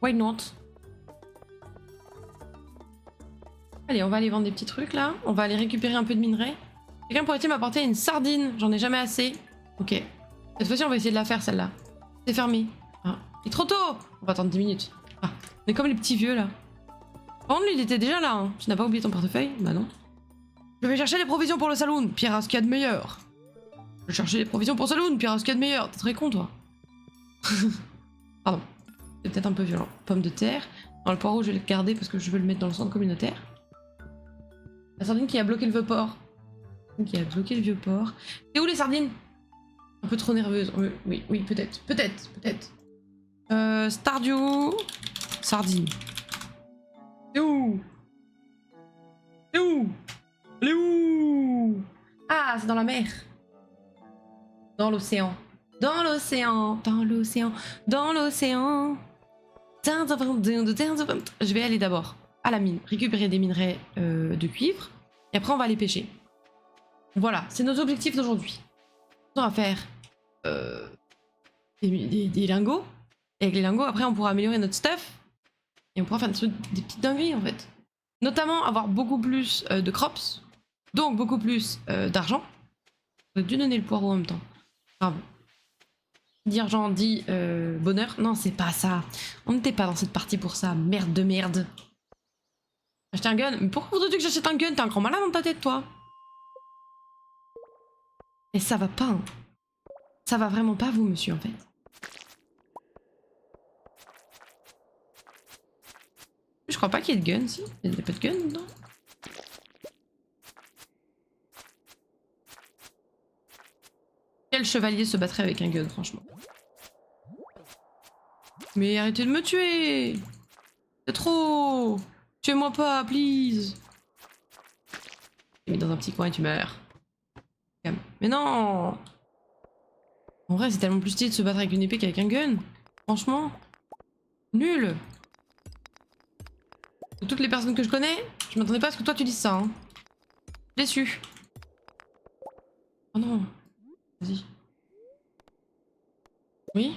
Why not? Allez, on va aller vendre des petits trucs, là. On va aller récupérer un peu de minerais. Quelqu'un pourrait-il m'apporter une sardine? J'en ai jamais assez. Ok. Cette fois-ci, on va essayer de la faire, celle-là. C'est fermé. Ah. Il est trop tôt. On va attendre 10 minutes. Ah. On est comme les petits vieux, là. Par contre, lui, il était déjà là. Hein. Tu n'as pas oublié ton portefeuille? Bah non. Je vais chercher des provisions pour le saloon. Pierre a ce qu'il y a de meilleur. Je vais chercher des provisions pour le saloon. Pierre a ce qu'il y a de meilleur. T'es très con, toi. Pardon. C'est peut-être un peu violent. Pomme de terre. Dans le poireau, je vais le garder parce que je veux le mettre dans le centre communautaire. La sardine qui a bloqué le vieux port. Qui a bloqué le vieux port. C'est où les sardines? Un peu trop nerveuse. Oui, oui, peut-être. Peut-être. Stardew. Sardine. C'est où? C'est où? Elle est où? Ah, c'est dans la mer. Dans l'océan. Dans l'océan. Dans l'océan. Dans l'océan. Je vais aller d'abord à la mine, récupérer des minerais de cuivre. Et après, on va aller pêcher. Voilà, c'est nos objectifs d'aujourd'hui. On va faire des lingots. Et avec les lingots, après, on pourra améliorer notre stuff. Et on pourra faire des petites dingueries, en fait. Notamment avoir beaucoup plus de crops. Donc beaucoup plus d'argent. J'aurais dû donner le poireau en même temps. Bravo. Dit argent, dit bonheur. Non, c'est pas ça. On n'était pas dans cette partie pour ça. Merde de merde. Acheter un gun? Mais pourquoi voudrais-tu que j'achète un gun? T'es un grand malade dans ta tête, toi. Et ça va pas. Hein. Ça va vraiment pas, vous, monsieur, en fait. Je crois pas qu'il y ait de gun, si. Il n'y a pas de gun dedans. Quel chevalier se battrait avec un gun, franchement? Mais arrêtez de me tuer! C'est trop! Tuez-moi pas, please! Tu mis dans un petit coin et tu meurs. Mais non! En vrai, c'est tellement plus stylé de se battre avec une épée qu'avec un gun. Franchement. Nul! De toutes les personnes que je connais, je m'attendais pas à ce que toi tu dises ça. Hein. Déçu. Oh non. Vas-y. Oui?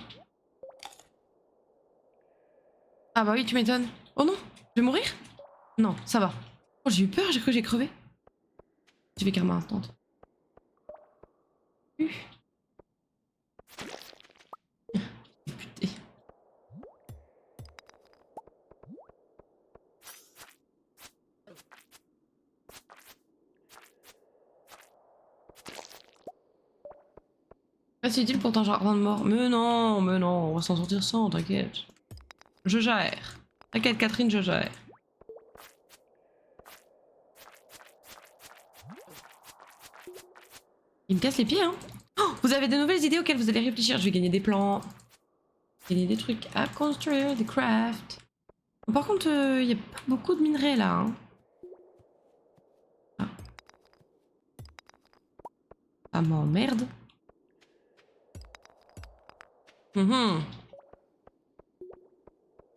Ah bah oui, tu m'étonnes. Oh non, je vais mourir? Non, ça va. Oh, j'ai eu peur, j'ai cru que j'ai crevé. Je vais karma instant. Putain. C'est utile pour ton jardin de mort. Mais non, on va s'en sortir sans, t'inquiète. Je gère. T'inquiète Catherine, je gère. Il me casse les pieds, hein. Oh, vous avez de nouvelles idées auxquelles vous allez réfléchir. Je vais gagner des plans. Gagner des trucs à construire, des crafts. Par contre, il n'y a pas beaucoup de minerais là. Hein. Ah. Ça m'emmerde.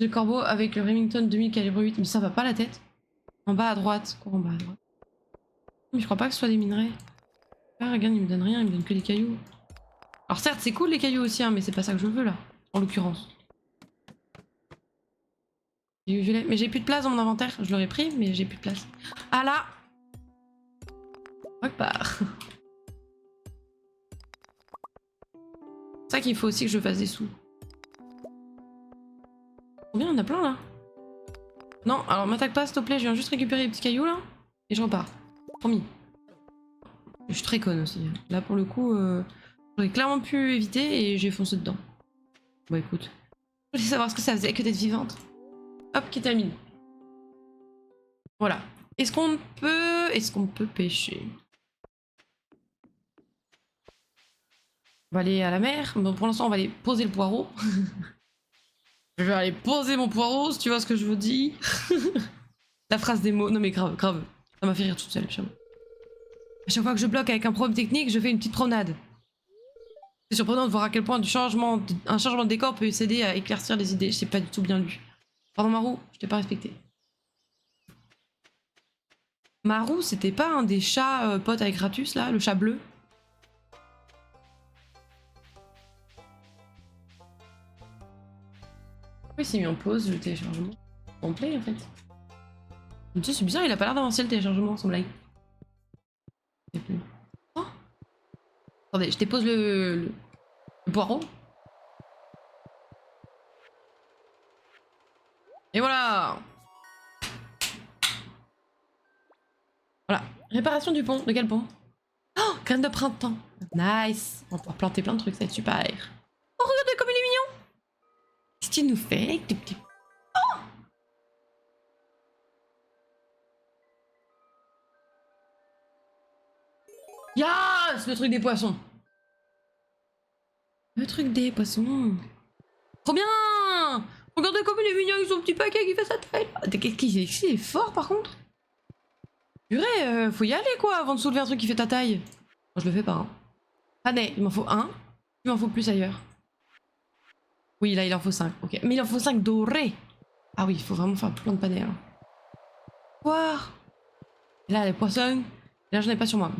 Le corbeau avec le Remington 2000 calibre 8, mais ça va pas la tête. En bas à droite, cours en bas à droite. Mais je crois pas que ce soit des minerais. Ah regarde, il me donne rien, il me donne que des cailloux. Alors certes, c'est cool les cailloux aussi, hein, mais c'est pas ça que je veux là, en l'occurrence. Mais j'ai plus de place dans mon inventaire, je l'aurais pris, mais j'ai plus de place. Ah là! Repart. C'est ça qu'il faut aussi que je fasse des sous. Combien il y en a plein là? Non, alors m'attaque pas s'il te plaît, je viens juste récupérer les petits cailloux là et je repars. Promis. Je suis très conne aussi. Là pour le coup, j'aurais clairement pu éviter et j'ai foncé dedans. Bon écoute. Je voulais savoir ce que ça faisait que d'être vivante. Hop, kétamine. Voilà. Est-ce qu'on peut pêcher? On va aller à la mer. Bon, pour l'instant, on va aller poser le poireau. Je vais aller poser mon poireau, si tu vois ce que je vous dis. La phrase des mots. Non mais grave, grave. Ça m'a fait rire toute seule, j'avoue. À chaque fois que je bloque avec un problème technique, je fais une petite promenade. C'est surprenant de voir à quel point un changement de décor peut s'aider à éclaircir les idées. Je sais pas du tout bien lu. Pardon Marou, je t'ai pas respecté. Marou, c'était pas un des chats potes avec Ratus là, le chat bleu? Oui, c'est mis en pause le téléchargement. Complet en fait. Tu sais, c'est bizarre, il a pas l'air d'avancer le téléchargement, son blague. Je sais plus. Oh, attendez, je dépose le poireau. Et voilà! Voilà. Réparation du pont. De quel pont? Oh, graine de printemps. Nice. On va pouvoir planter plein de trucs, ça va être super. Oh, regardez comme il est mignon! Qu'est-ce qu'il nous fait avec des petits... Oh! Yes! Le truc des poissons. Le truc des poissons. Trop bien! Regardez comme il est mignon avec son petit paquet qui fait sa taille. Qu'est-ce qu'il est fort par contre? Purée, faut y aller quoi avant de soulever un truc qui fait ta taille. Moi je le fais pas. Hein. Panais, il m'en faut un. Il m'en faut plus ailleurs. Oui, là il en faut 5. Ok. Mais il en faut 5 dorés. Ah oui, il faut vraiment faire plein de panais alors. Quoi? Là, les poissons. Là, j'en ai pas sur moi.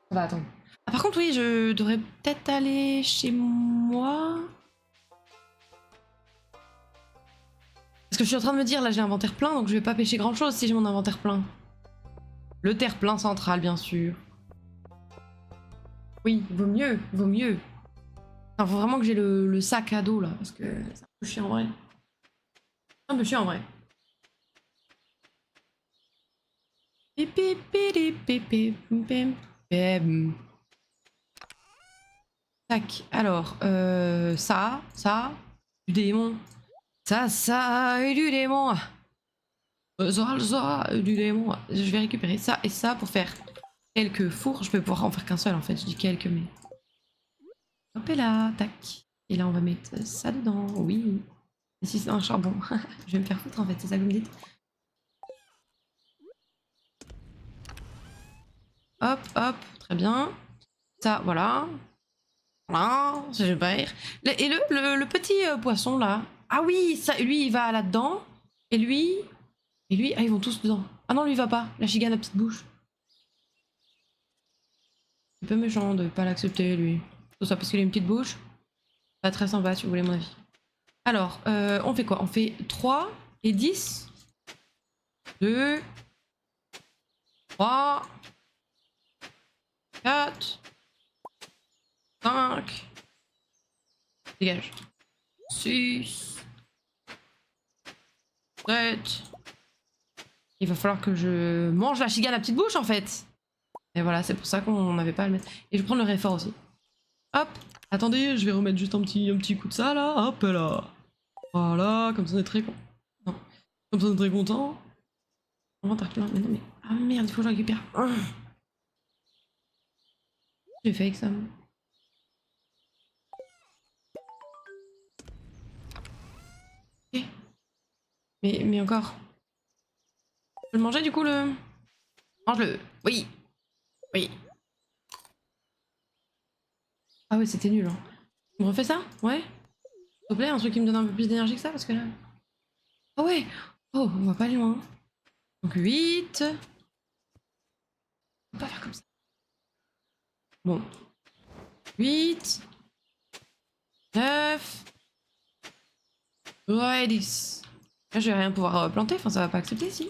Ça va, attendre. Ah, par contre, oui, je devrais peut-être aller chez moi. Parce que je suis en train de me dire, là, j'ai l'inventaire plein, donc je vais pas pêcher grand-chose si j'ai mon inventaire plein. Le terre-plein central, bien sûr. Oui, vaut mieux, vaut mieux. Il faut vraiment que j'ai le sac à dos, là, parce que c'est un peu chiant en vrai. Un peu chiant en vrai. Tac, alors, ça, du démon. Ça, et du démon. Ça, du démon. Je vais récupérer ça et ça pour faire quelques fours. Je vais pouvoir en faire qu'un seul en fait, je dis quelques, mais... Hop et là, tac. Et là, on va mettre ça dedans, oui. Et si c'est un charbon, je vais me faire foutre en fait, c'est ça que vous me dites. Hop, hop, très bien. Ça, voilà. Voilà, c'est super. Et le petit poisson là. Ah oui, ça, lui il va là-dedans. Et lui, ah ils vont tous dedans. Ah non, lui il va pas. La chigane à petite bouche. C'est un peu méchant de pas l'accepter lui. Tout ça parce qu'il a une petite bouche. Pas très sympa si vous voulez mon avis. Alors, on fait quoi? On fait 3 et 10. 2, 3, 4, 5. Dégage. 6. 7. Il va falloir que je mange la chigane à petite bouche en fait. Et voilà, c'est pour ça qu'on n'avait pas à le mettre. Et je vais prendre le réfort aussi. Hop. Attendez, je vais remettre juste un petit coup de ça là. Hop là. Voilà, comme ça on est très content. Non. Comme ça on est très content. Inventaire plein. Mais non mais. Ah merde, il faut que je récupère. J'ai fait avec ça. Ok. Mais encore. Je peux le manger du coup le. Mange-le. Oui. Oui. Ah ouais, c'était nul. Hein. On refait ça? Ouais? S'il te plaît, un truc qui me donne un peu plus d'énergie que ça parce que là. Ah ouais! Oh, on va pas aller loin. Donc 8. On va pas faire comme ça. Bon. 8. 9. Ouais, 10. Là, je vais rien pouvoir planter, enfin ça va pas accepter si.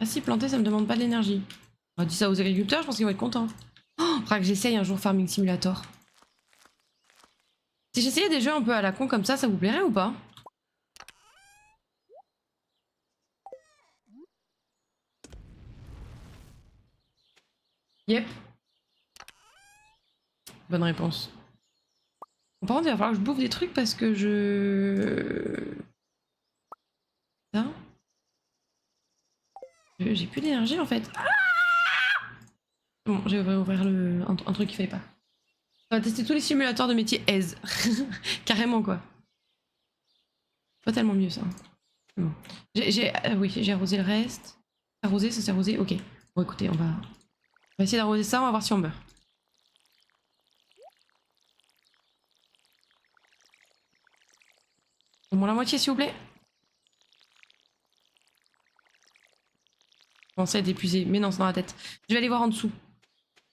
Ah si, planter ça me demande pas d'énergie. On va dire ça aux agriculteurs, je pense qu'ils vont être contents. Oh, faudra que j'essaye un jour Farming Simulator. Si j'essayais des jeux un peu à la con comme ça vous plairait ou pas? Yep. Bonne réponse. Bon, par contre, il va falloir que je bouffe des trucs parce que je... Ça. J'ai plus d'énergie en fait. Ah bon, j'ai ouvert un truc qui fallait pas. On va tester tous les simulateurs de métier aise. Carrément quoi. Pas tellement mieux ça. Bon. Oui, j'ai arrosé le reste. Arrosé, ça s'est arrosé. Ok. Bon écoutez, on va essayer d'arroser ça, on va voir si on meurt. Bon, la moitié s'il vous plaît. commençais à être épuisée. Mais non, c'est dans la tête. Je vais aller voir en dessous.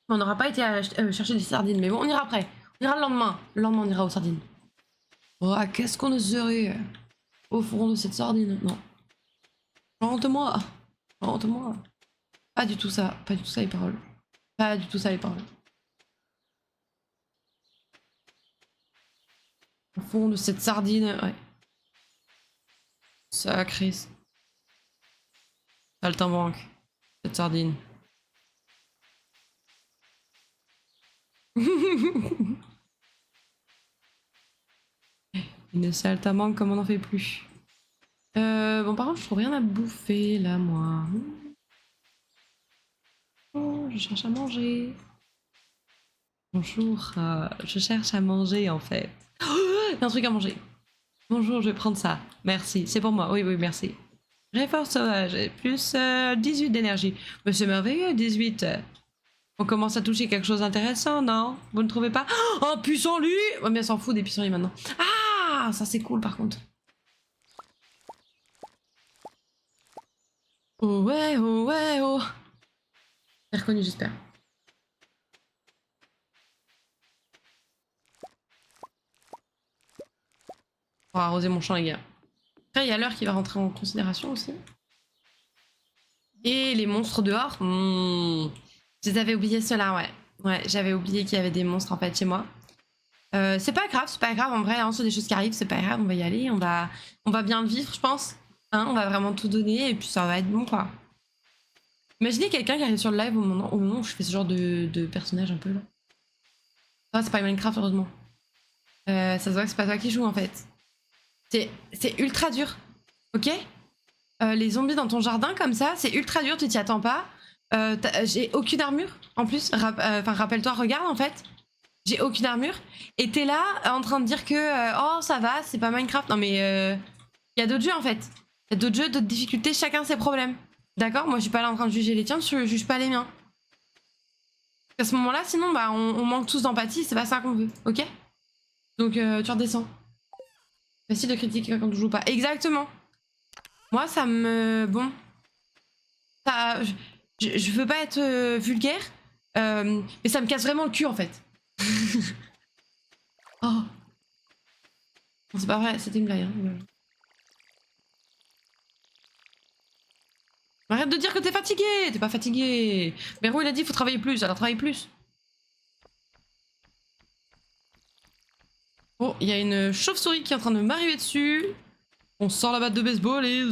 On n'aura pas été à chercher des sardines, mais bon, on ira après. On ira le lendemain. Le lendemain, on ira aux sardines. Oh, qu'est-ce qu'on serait au fond de cette sardine? Non. Chante-moi. Chante-moi. Pas du tout ça. Pas du tout ça, les paroles. Pas du tout ça, les paroles. Au fond de cette sardine, ouais. Sacré. Saltimbanque. Cette sardine. Une saltimbanque comme on n'en fait plus. Bon, par contre, je trouve rien à bouffer là, moi. Oh, je cherche à manger. Bonjour, je cherche à manger en fait. Oh, il y a un truc à manger. Bonjour, je vais prendre ça. Merci, c'est pour moi. Oui, oui, merci. Réforce sauvage, plus 18 d'énergie. Mais c'est merveilleux, 18. On commence à toucher quelque chose d'intéressant, non? Vous ne trouvez pas? Oh, pissenlit! Ouais, mais elle s'en fout des pissenlits maintenant. Ah, ça c'est cool par contre. Oh ouais, oh ouais, oh. J'ai reconnu, j'espère. On va arroser mon champ, les gars. Après, il y a l'heure qui va rentrer en considération aussi. Et les monstres dehors. J'avais oublié cela, ouais. Ouais, j'avais oublié qu'il y avait des monstres en fait chez moi. C'est pas grave en vrai, hein, c'est des choses qui arrivent, c'est pas grave, on va y aller, on va bien le vivre, je pense. Hein, on va vraiment tout donner et puis ça va être bon quoi. Imaginez quelqu'un qui arrive sur le live au moment où je fais ce genre de personnage un peu là. Ah, c'est pas Minecraft heureusement. Ça se voit que c'est pas toi qui joues en fait. C'est ultra dur, ok? Les zombies dans ton jardin comme ça, c'est ultra dur, tu t'y attends pas. J'ai aucune armure en plus. Rappelle-toi, regarde en fait. J'ai aucune armure. Et t'es là en train de dire que oh ça va, c'est pas Minecraft. Non mais y a d'autres jeux en fait. Y a d'autres jeux, d'autres difficultés, chacun ses problèmes. D'accord? Moi je suis pas là en train de juger les tiens, je juge pas les miens. À ce moment-là, sinon bah on manque tous d'empathie, c'est pas ça qu'on veut, ok? Donc tu redescends. Facile de critiquer quand on joue pas. Exactement. Moi ça me... Bon. Ça... Je veux pas être vulgaire, mais ça me casse vraiment le cul en fait. Oh. C'est pas vrai, c'était une blague. Hein. Arrête de dire que t'es fatigué, t'es pas fatigué. Mero il a dit faut travailler plus, alors travaille plus. Oh, il y a une chauve-souris qui est en train de m'arriver dessus. On sort la batte de baseball et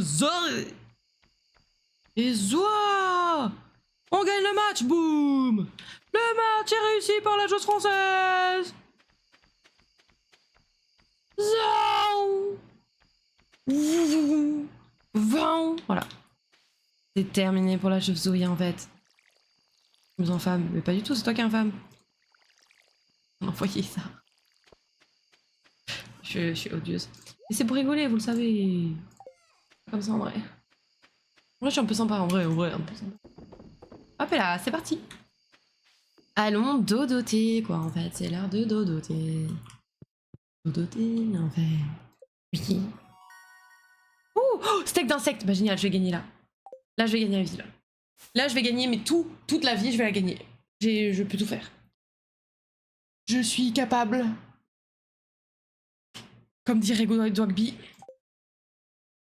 Zoua! On gagne le match, boum! Le match est réussi par la joueuse française! Voilà. C'est terminé pour la chauve-souris en fait. Je me sens femme, mais pas du tout, c'est toi qui es infâme. Envoyez ça. Je suis odieuse. Mais c'est pour rigoler, vous le savez. Comme ça en vrai. En vrai, je suis un peu sympa, en vrai, un peu sympa. Hop là, c'est parti. Allons dodoter, quoi, en fait. C'est l'heure de dodoter. Dodoter, en fait. Oui. Oh, steak d'insectes. Bah génial, je vais gagner là. Là, je vais gagner la vie, là. Là, je vais gagner, mais toute la vie, je vais la gagner. Je peux tout faire. Je suis capable. Comme dirait Godric Dwagby.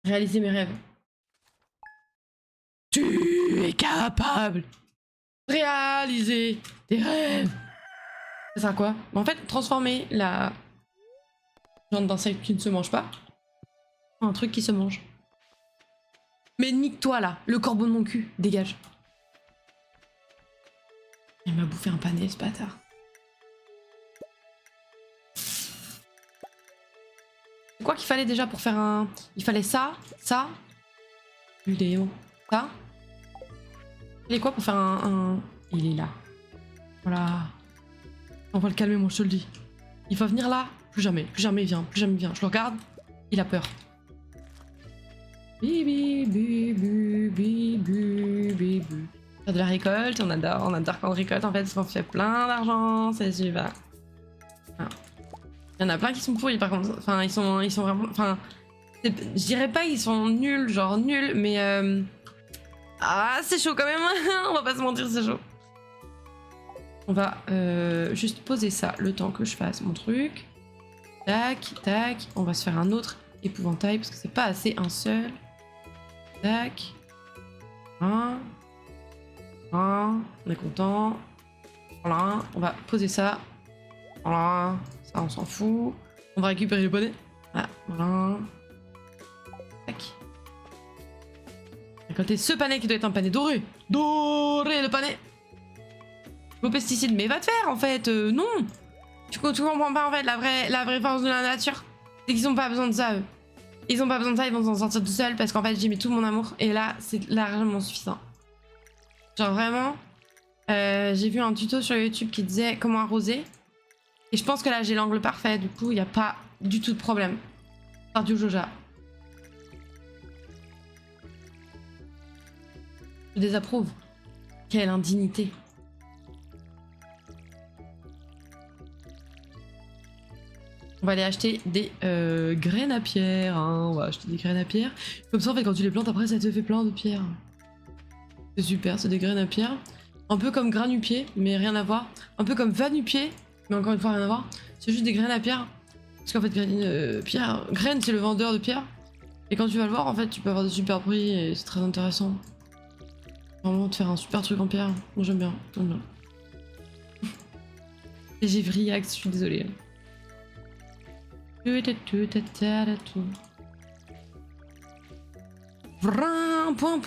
Réaliser mes rêves. Tu es capable de réaliser tes rêves. C'est ça quoi? En fait, transformer la viande d'insecte qui ne se mange pas en un truc qui se mange. Mais nique-toi là, le corbeau de mon cul, dégage. Il m'a bouffé un pané ce bâtard. C'est quoi qu'il fallait déjà pour faire un... Il fallait ça, ça. Léo. Ça. Il est quoi pour faire un... Il est là. Voilà. On va le calmer, moi je te le dis. Il va venir là. Plus jamais il vient, plus jamais il vient. Je le regarde, il a peur. Bibi, bibi, bibi, bibi. Faire de la récolte, on adore quand on récolte en fait, parce qu'on fait plein d'argent, c'est super. Ah. Il y en a plein qui sont pourris par contre, enfin ils sont vraiment, enfin je dirais pas qu'ils sont nuls, genre nuls, mais Ah, c'est chaud quand même. On va pas se mentir, c'est chaud. On va juste poser ça le temps que je fasse mon truc. Tac, tac. On va se faire un autre épouvantail parce que c'est pas assez un seul. Tac. Un. On est content. Voilà. On va poser ça. Voilà. Ça, on s'en fout. On va récupérer le bonnet. Voilà. Tac. Récolter ce panet qui doit être un panet doré. Doré le panet. Vos pesticides, mais va te faire en fait. Non. Tu comprends pas en fait la vraie force de la nature. C'est qu'ils ont pas besoin de ça eux. Ils ont pas besoin de ça, ils vont s'en sortir tout seuls parce qu'en fait j'ai mis tout mon amour et là c'est largement suffisant. Genre vraiment, j'ai vu un tuto sur YouTube qui disait comment arroser et je pense que là j'ai l'angle parfait, du coup il n'y a pas du tout de problème. Par du Joja. Je désapprouve. Quelle indignité. On va aller acheter des graines à pierre, hein. On va acheter des graines à pierre. Comme ça en fait quand tu les plantes après ça te fait plein de pierres. C'est super, c'est des graines à pierre. Un peu comme granupier, mais rien à voir. Un peu comme vanupier, mais encore une fois rien à voir. C'est juste des graines à pierre. Parce qu'en fait graine c'est le vendeur de pierre. Et quand tu vas le voir en fait tu peux avoir de super prix et c'est très intéressant. Vraiment de faire un super truc en pierre. Moi j'aime bien, j'aime bien. Et j'ai vriax, je suis désolée. Vrin, point.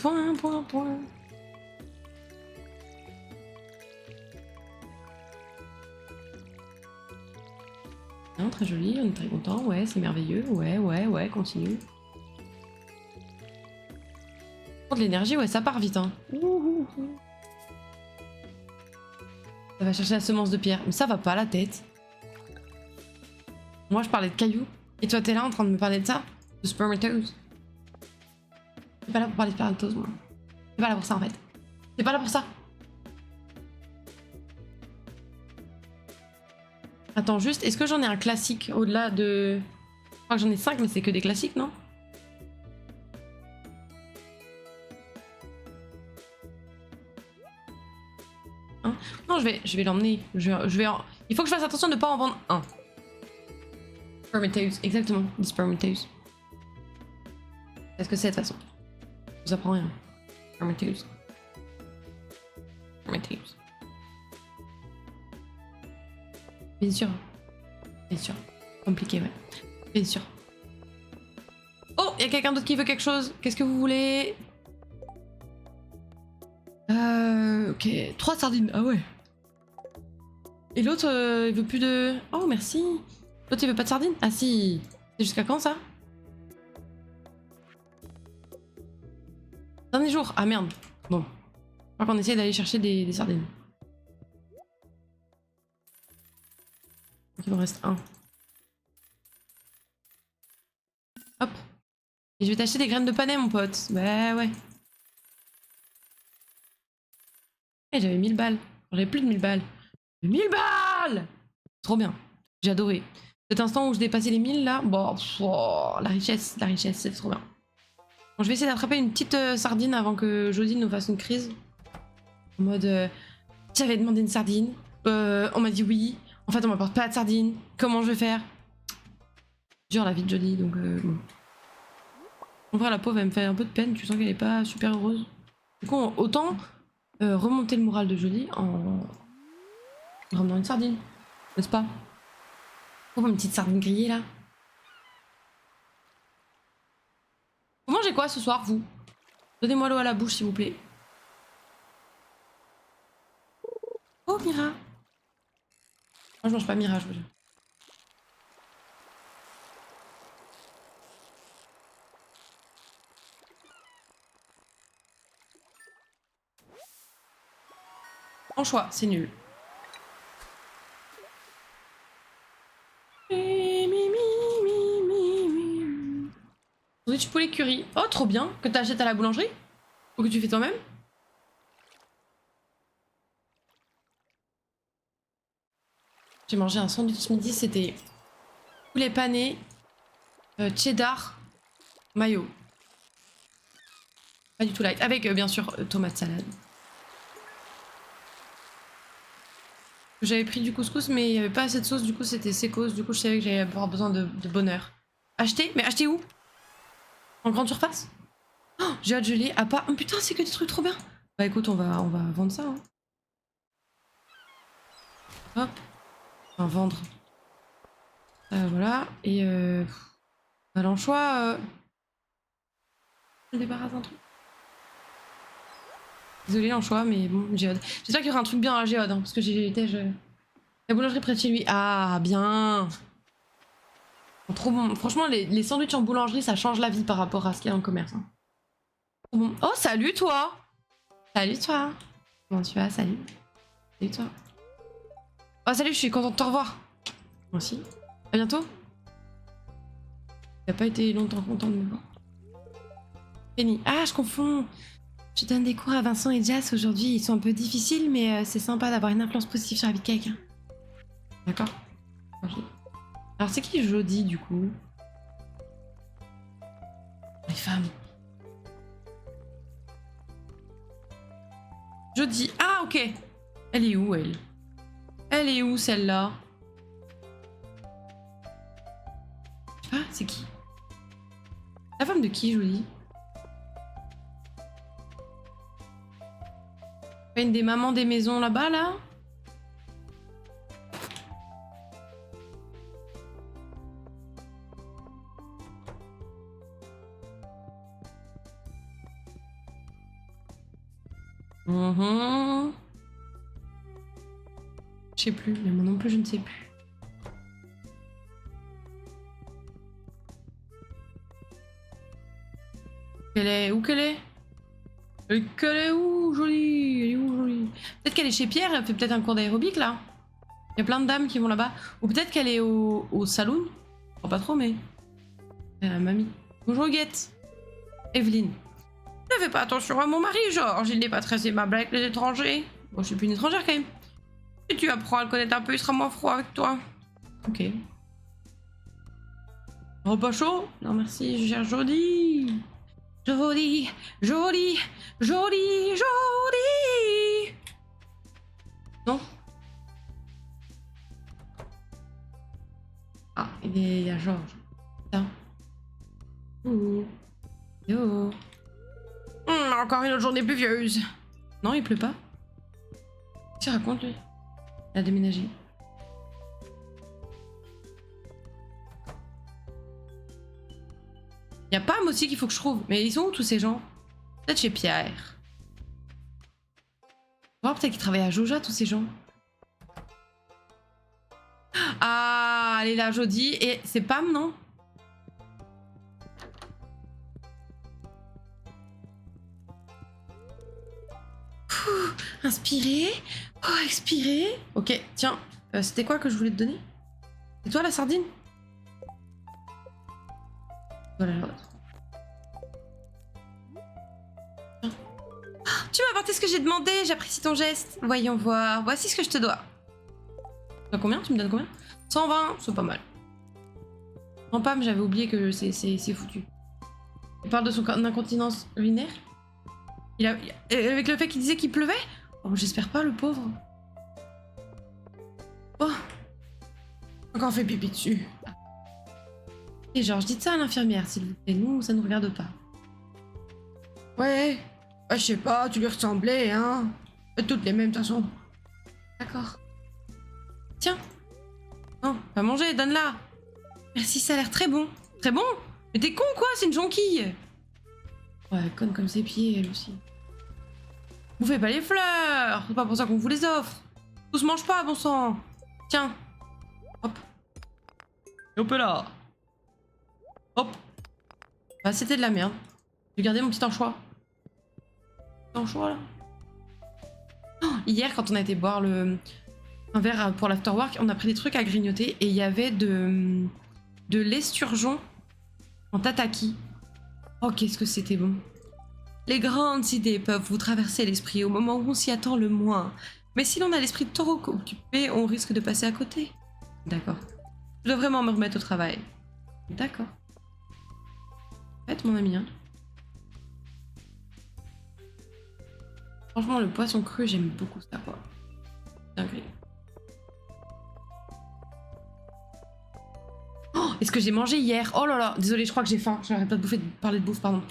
Non, très joli, on est très content, ouais, c'est merveilleux, ouais, continue. Pour de l'énergie, ouais, ça part vite, hein. Ça va chercher la semence de pierre, mais ça va pas la tête. Moi, je parlais de cailloux, et toi, t'es là en train de me parler de ça? De spermatose. Je suis pas là pour parler de spermatose, moi. Je suis pas là pour ça, en fait. Je suis pas là pour ça. Attends, juste, est-ce que j'en ai un classique au-delà de... Je crois que j'en ai 5, mais c'est que des classiques, non? Hein? Non, je vais l'emmener. Il faut que je fasse attention de ne pas en vendre un. Spermatose, exactement, des spermatose. Qu'est-ce que c'est de toute façon? Je vous apprends rien. Spermatose. Spermatose. Bien sûr. Bien sûr. Compliqué, ouais. Bien sûr. Oh, il y a quelqu'un d'autre qui veut quelque chose. Qu'est-ce que vous voulez? Ok. 3 sardines. Ah ouais. Et l'autre, il veut plus de... Oh, merci. L'autre, il veut pas de sardines? Ah si. C'est jusqu'à quand, ça? Dernier jour. Ah merde. Bon. Je crois qu'on essaye d'aller chercher des sardines. Donc, il m'en reste un. Hop. Et je vais t'acheter des graines de panais, mon pote. Bah ouais. Et j'avais 1000 balles. J'avais plus de 1000 balles. 1000 balles! Trop bien. J'ai adoré. Cet instant où je dépassais les 1000 là, bon, la richesse, c'est trop bien. Bon, je vais essayer d'attraper une petite sardine avant que Jodie nous fasse une crise. En mode, j'avais demandé une sardine, on m'a dit oui, en fait on m'apporte pas de sardine, comment je vais faire? Dur la vie de Jodie, donc bon. En vrai la pauvre elle me fait un peu de peine, tu sens qu'elle est pas super heureuse. Du coup autant remonter le moral de Jodie en ramenant une sardine, n'est-ce pas? Oh, une petite sardine grillée là. Vous mangez quoi ce soir, vous? Donnez-moi l'eau à la bouche, s'il vous plaît. Oh, Mira. Moi, je mange pas Mira, je veux dire. En choix, c'est nul. Sandwich poulet curry. Oh, trop bien. Que t'achètes à la boulangerie? Ou que tu fais toi-même? J'ai mangé un sandwich ce midi, c'était poulet pané, cheddar, mayo. Pas du tout light. Avec, bien sûr, tomate salade. J'avais pris du couscous, mais il n'y avait pas assez de sauce, du coup c'était sécos. Du coup, je savais que j'allais avoir besoin de bonheur. Acheter? Mais acheter où? En grande surface? Oh, j'ai hâte de geler. Ah pas. Oh, putain, c'est que des trucs trop bien. Bah écoute, on va vendre ça. Hein. Hop. On va vendre. Voilà. Et l'anchois. Je débarrasse un truc. Désolé l'anchois, mais bon, Géode. J'espère qu'il y aura un truc bien à la Géode, hein, parce que j'ai été. La boulangerie près de chez lui. Ah, bien. Trop bon. Franchement, les sandwichs en boulangerie, ça change la vie par rapport à ce qu'il y a en commerce. Hein. Trop bon. Oh, salut toi. Salut toi. Comment tu vas? Salut. Salut toi. Oh, salut, je suis contente de te revoir. Moi aussi. À bientôt. T'as pas été longtemps content de me voir. Penny. Ah, je confonds. Je donne des cours à Vincent et Jazz aujourd'hui. Ils sont un peu difficiles, mais c'est sympa d'avoir une influence positive sur la vie de quelqu'un. D'accord. Alors, c'est qui Jodie, du coup? Les femmes. Jodie. Ah, ok. Elle est où, elle? Elle est où, celle-là? Je sais pas, c'est qui? La femme de qui, Jodie? Pas une des mamans des maisons là-bas, là? Je sais plus, mais moi non plus, je ne sais plus. Elle est où qu'elle est? Qu'elle est où, jolie? Elle est où, jolie? Peut-être qu'elle est chez Pierre, elle fait peut-être un cours d'aérobic là. Il y a plein de dames qui vont là-bas. Ou peut-être qu'elle est au saloon. Je crois pas trop, mais. Mamie. Bonjour, Guette. Evelyne. Ne fais pas attention à mon mari, Georges. Il n'est pas très aimable avec les étrangers. Bon, je suis plus une étrangère quand même. Si tu apprends à le connaître un peu, il sera moins froid avec toi. Ok. Repas chaud? Non, merci, je gère Jodie. Jodie, Jodie, Jodie, Jodie. Non? Ah, il y a Georges. Putain. Ouh. Yo. Encore une autre journée pluvieuse. Non, il pleut pas. Qu'est-ce qu'il raconte, lui? Il a déménagé. Il y a Pam aussi qu'il faut que je trouve. Mais ils sont où tous ces gens? Peut-être chez Pierre. Peut-être qu'ils travaillent à Joja, tous ces gens. Ah, elle est là, Jodie. Et c'est Pam, non? Inspirer. Oh, expirer. Ok, tiens. C'était quoi que je voulais te donner? C'est toi la sardine? Voilà l'autre. Tu m'as apporté ce que j'ai demandé, j'apprécie ton geste. Voyons voir. Voici ce que je te dois. Combien? Tu me donnes combien? 120, c'est pas mal. En Pam, j'avais oublié que c'est foutu. Il parle de son incontinence urinaire. Avec le fait qu'il disait qu'il pleuvait. Oh, j'espère pas, le pauvre. Oh. Encore fait pipi dessus. Et Georges, dites ça à l'infirmière, s'il vous plaît. Nous, ça nous regarde pas. Ouais. Je sais pas, tu lui ressemblais, hein. Toutes les mêmes, de toute façon. D'accord. Tiens. Non, pas manger, donne-la. Merci, ça a l'air très bon. Très bon? Mais t'es con, quoi? C'est une jonquille. Ouais, conne comme ses pieds, elle aussi. Vous faites pas les fleurs. C'est pas pour ça qu'on vous les offre. Tout se mange pas, bon sang. Tiens. Hop. Hop là. Hop. Bah, c'était de la merde. J'ai gardé mon petit anchois. Anchois, là. Oh, hier, quand on a été boire un verre pour l'afterwork, on a pris des trucs à grignoter et il y avait de l'esturgeon en tataki. Oh, qu'est-ce que c'était bon. Les grandes idées peuvent vous traverser l'esprit au moment où on s'y attend le moins. Mais si l'on a l'esprit trop occupé, on risque de passer à côté. D'accord. Je dois vraiment me remettre au travail. D'accord. Faites, mon ami. Hein. Franchement, le poisson cru, j'aime beaucoup ça, quoi. Dingue. Oh, est-ce que j'ai mangé hier? Oh là là, désolé, je crois que j'ai faim. J'arrête pas de parler de bouffe, pardon.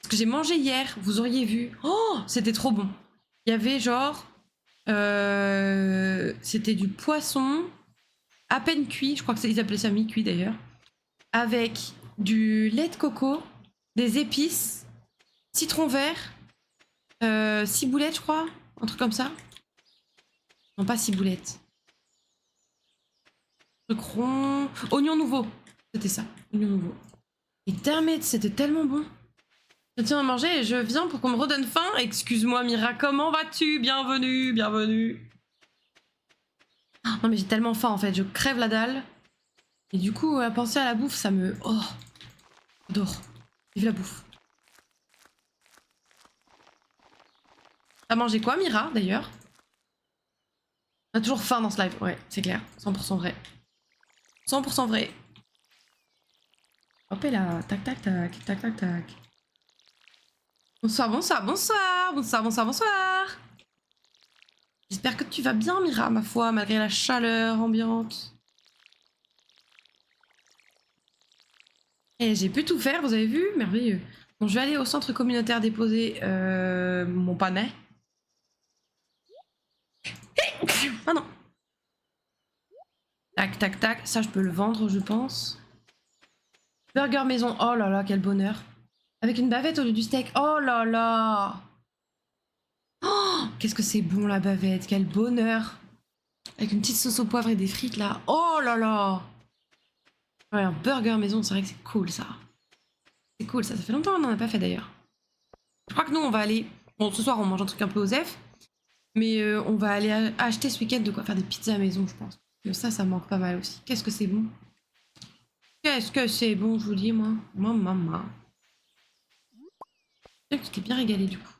Ce que j'ai mangé hier, vous auriez vu. Oh, c'était trop bon. Il y avait genre... c'était du poisson à peine cuit. Je crois qu'ils appelaient ça mi-cuit d'ailleurs. Avec du lait de coco, des épices, citron vert, ciboulette, je crois. Un truc comme ça. Non, pas ciboulette. Truc rond. Oignon nouveau. C'était ça, oignon nouveau. Et damn, c'était tellement bon. Je tiens à manger et je viens pour qu'on me redonne faim. Excuse-moi Mira, comment vas-tu? Bienvenue, bienvenue. Oh, non mais j'ai tellement faim en fait, je crève la dalle. Et du coup, à penser à la bouffe, ça me... Oh, j'adore. Vive la bouffe. T'as mangé quoi Mira d'ailleurs? On a toujours faim dans ce live, ouais, c'est clair. 100% vrai. 100% vrai. Hop et là, tac tac tac, tac tac tac. Bonsoir, bonsoir, bonsoir, bonsoir, bonsoir, bonsoir. J'espère que tu vas bien, Mira, ma foi, malgré la chaleur ambiante. Et j'ai pu tout faire, vous avez vu? Merveilleux. Bon, je vais aller au centre communautaire déposer mon panais. Ah non. Tac, tac, tac. Ça, je peux le vendre, je pense. Burger maison. Oh là là, quel bonheur. Avec une bavette au lieu du steak. Oh là là. Oh, qu'est-ce que c'est bon la bavette. Quel bonheur. Avec une petite sauce au poivre et des frites là. Oh là là. Ouais, un burger maison, c'est vrai que c'est cool ça. C'est cool ça. Ça fait longtemps qu'on n'en a pas fait d'ailleurs. Je crois que nous, on va aller... Bon, ce soir, on mange un truc un peu osef. Mais on va aller acheter ce week-end de quoi faire des pizzas à maison, je pense. Mais ça manque pas mal aussi. Qu'est-ce que c'est bon. Qu'est-ce que c'est bon, je vous dis, moi. Maman. Tu t'es bien régalé, du coup.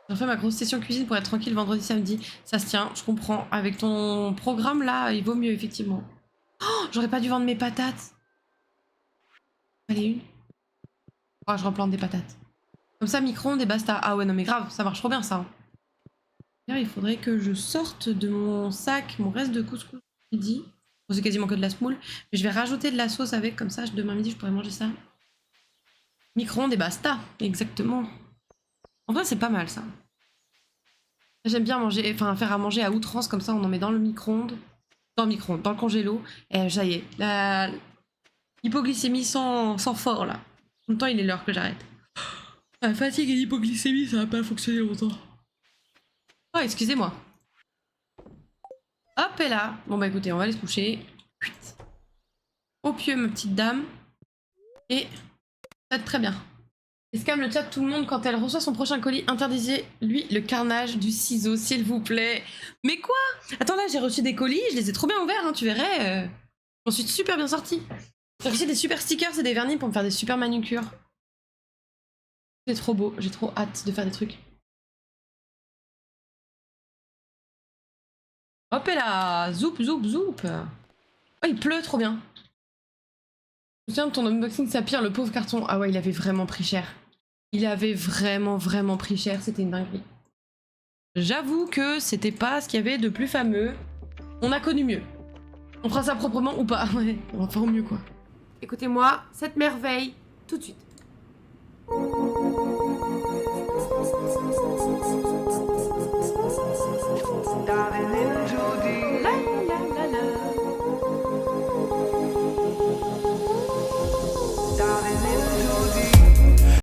J'ai fait ma grosse session cuisine pour être tranquille vendredi, samedi. Ça se tient, je comprends. Avec ton programme, là, il vaut mieux, effectivement. Oh, j'aurais pas dû vendre mes patates. Allez, une. Oh, je replante des patates. Comme ça, micro-ondes et basta. Ah ouais, non mais grave, ça marche trop bien, ça. Il faudrait que je sorte de mon sac mon reste de couscous midi. Bon, c'est quasiment que de la semoule. Mais je vais rajouter de la sauce avec, comme ça, demain midi, je pourrais manger ça. Micro-ondes et basta, exactement. En vrai, c'est pas mal, ça. J'aime bien manger, enfin, faire à manger à outrance, comme ça, on en met dans le micro-ondes. Dans le micro-ondes, dans le congélo. Et ça y est, la hypoglycémie sans fort, là. En même temps, il est l'heure que j'arrête. La fatigue et l'hypoglycémie, ça va pas fonctionner longtemps. Oh, excusez-moi. Hop, et là. Bon, bah écoutez, on va aller se coucher. Au pieu, ma petite dame. Et ça va être très bien. Escam le chat, tout le monde, quand elle reçoit son prochain colis, interdisez-lui le carnage du ciseau, s'il vous plaît. Mais quoi? Attends, là, j'ai reçu des colis, je les ai trop bien ouverts, hein, tu verrais. J'en suis super bien sortie. J'ai reçu des super stickers et des vernis pour me faire des super manucures. C'est trop beau, j'ai trop hâte de faire des trucs. Hop et là, zoup, zoup, zoup. Oh, il pleut, trop bien. Je me souviens de ton unboxing Sapir, le pauvre carton. Ah ouais, il avait vraiment pris cher. Il avait vraiment pris cher, c'était une dinguerie. J'avoue que c'était pas ce qu'il y avait de plus fameux. On a connu mieux. On fera ça proprement ou pas. Ouais, on va faire au mieux quoi. Écoutez-moi, cette merveille, tout de suite.